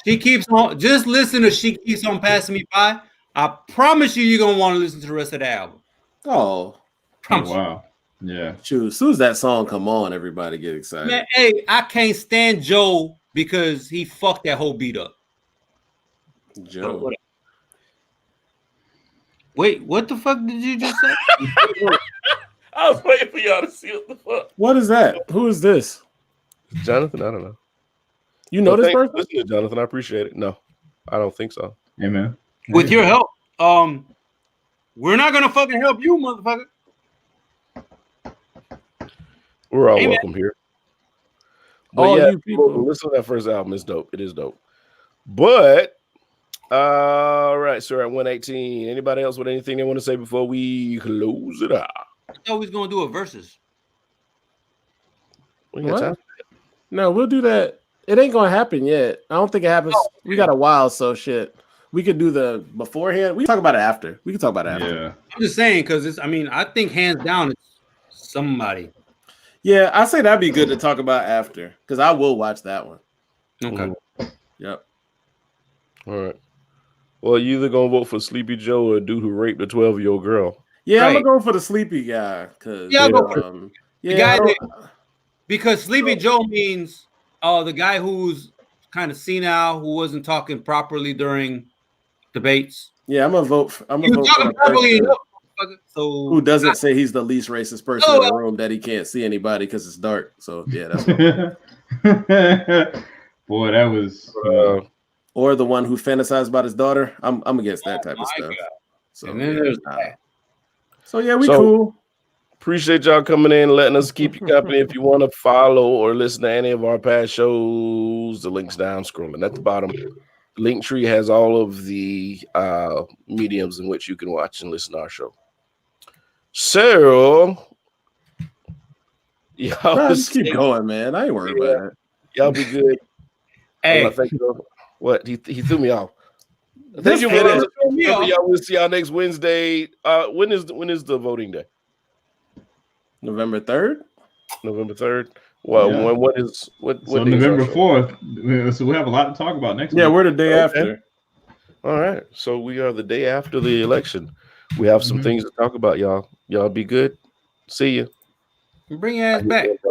she keeps on. Just listen to "She Keeps on Passing Me By." I promise you're gonna want to listen to the rest of the album. Oh wow. Yeah. Shoot, as soon as that song come on, everybody get excited. Man, hey, I can't stand Joe because he fucked that whole beat up. Joe. Wait, what the fuck did you just say? I was waiting for y'all to see what the fuck. What is that? Who is this? Jonathan? I don't know. You know this person? Listen to Jonathan. I appreciate it. No, I don't think so. Amen. With your help, we're not gonna fucking help you, motherfucker. We're all welcome here. But all yeah, you people, listen to that first album. It's dope. It is dope. But all right, so at 118. Anybody else with anything they want to say before we close it out? I thought we was gonna do a versus. No, we'll do that. It ain't gonna happen yet. I don't think it happens. We got a while, so shit. We could do the beforehand. We can talk about it after. Yeah. I'm just saying because I think hands down it's somebody. Yeah, I say that'd be good to talk about after because I will watch that one. Okay. Yep. All right. Well, you either gonna vote for Sleepy Joe or a dude who raped a 12-year-old girl. Yeah, right. I'm gonna go for the sleepy guy because the guy Because Sleepy Joe means the guy who's kind of senile, who wasn't talking properly during debates. Yeah, I'm gonna vote. I'm gonna vote for the person who doesn't say he's the least racist person in the room, that he can't see anybody because it's dark. So yeah, that's what boy, that was. Or the one who fantasized about his daughter. I'm against that type of stuff. God. So and then there's that. So yeah, we cool. Appreciate y'all coming in, letting us keep you company. If you want to follow or listen to any of our past shows, the link's down scrolling at the bottom. Linktree has all of the mediums in which you can watch and listen to our show. So, y'all just keep going, man. I ain't worried about it. Y'all be good. Hey, thank you. What he threw me off. Thank you for that. Y'all. We'll see y'all next Wednesday. When is the voting day? November 3rd. November 3rd. Well, yeah. what so November 4th. So we have a lot to talk about next week. Yeah, we're the day after. All right. So we are the day after the election. We have some things to talk about, y'all. Y'all be good. See you. Bring your ass back.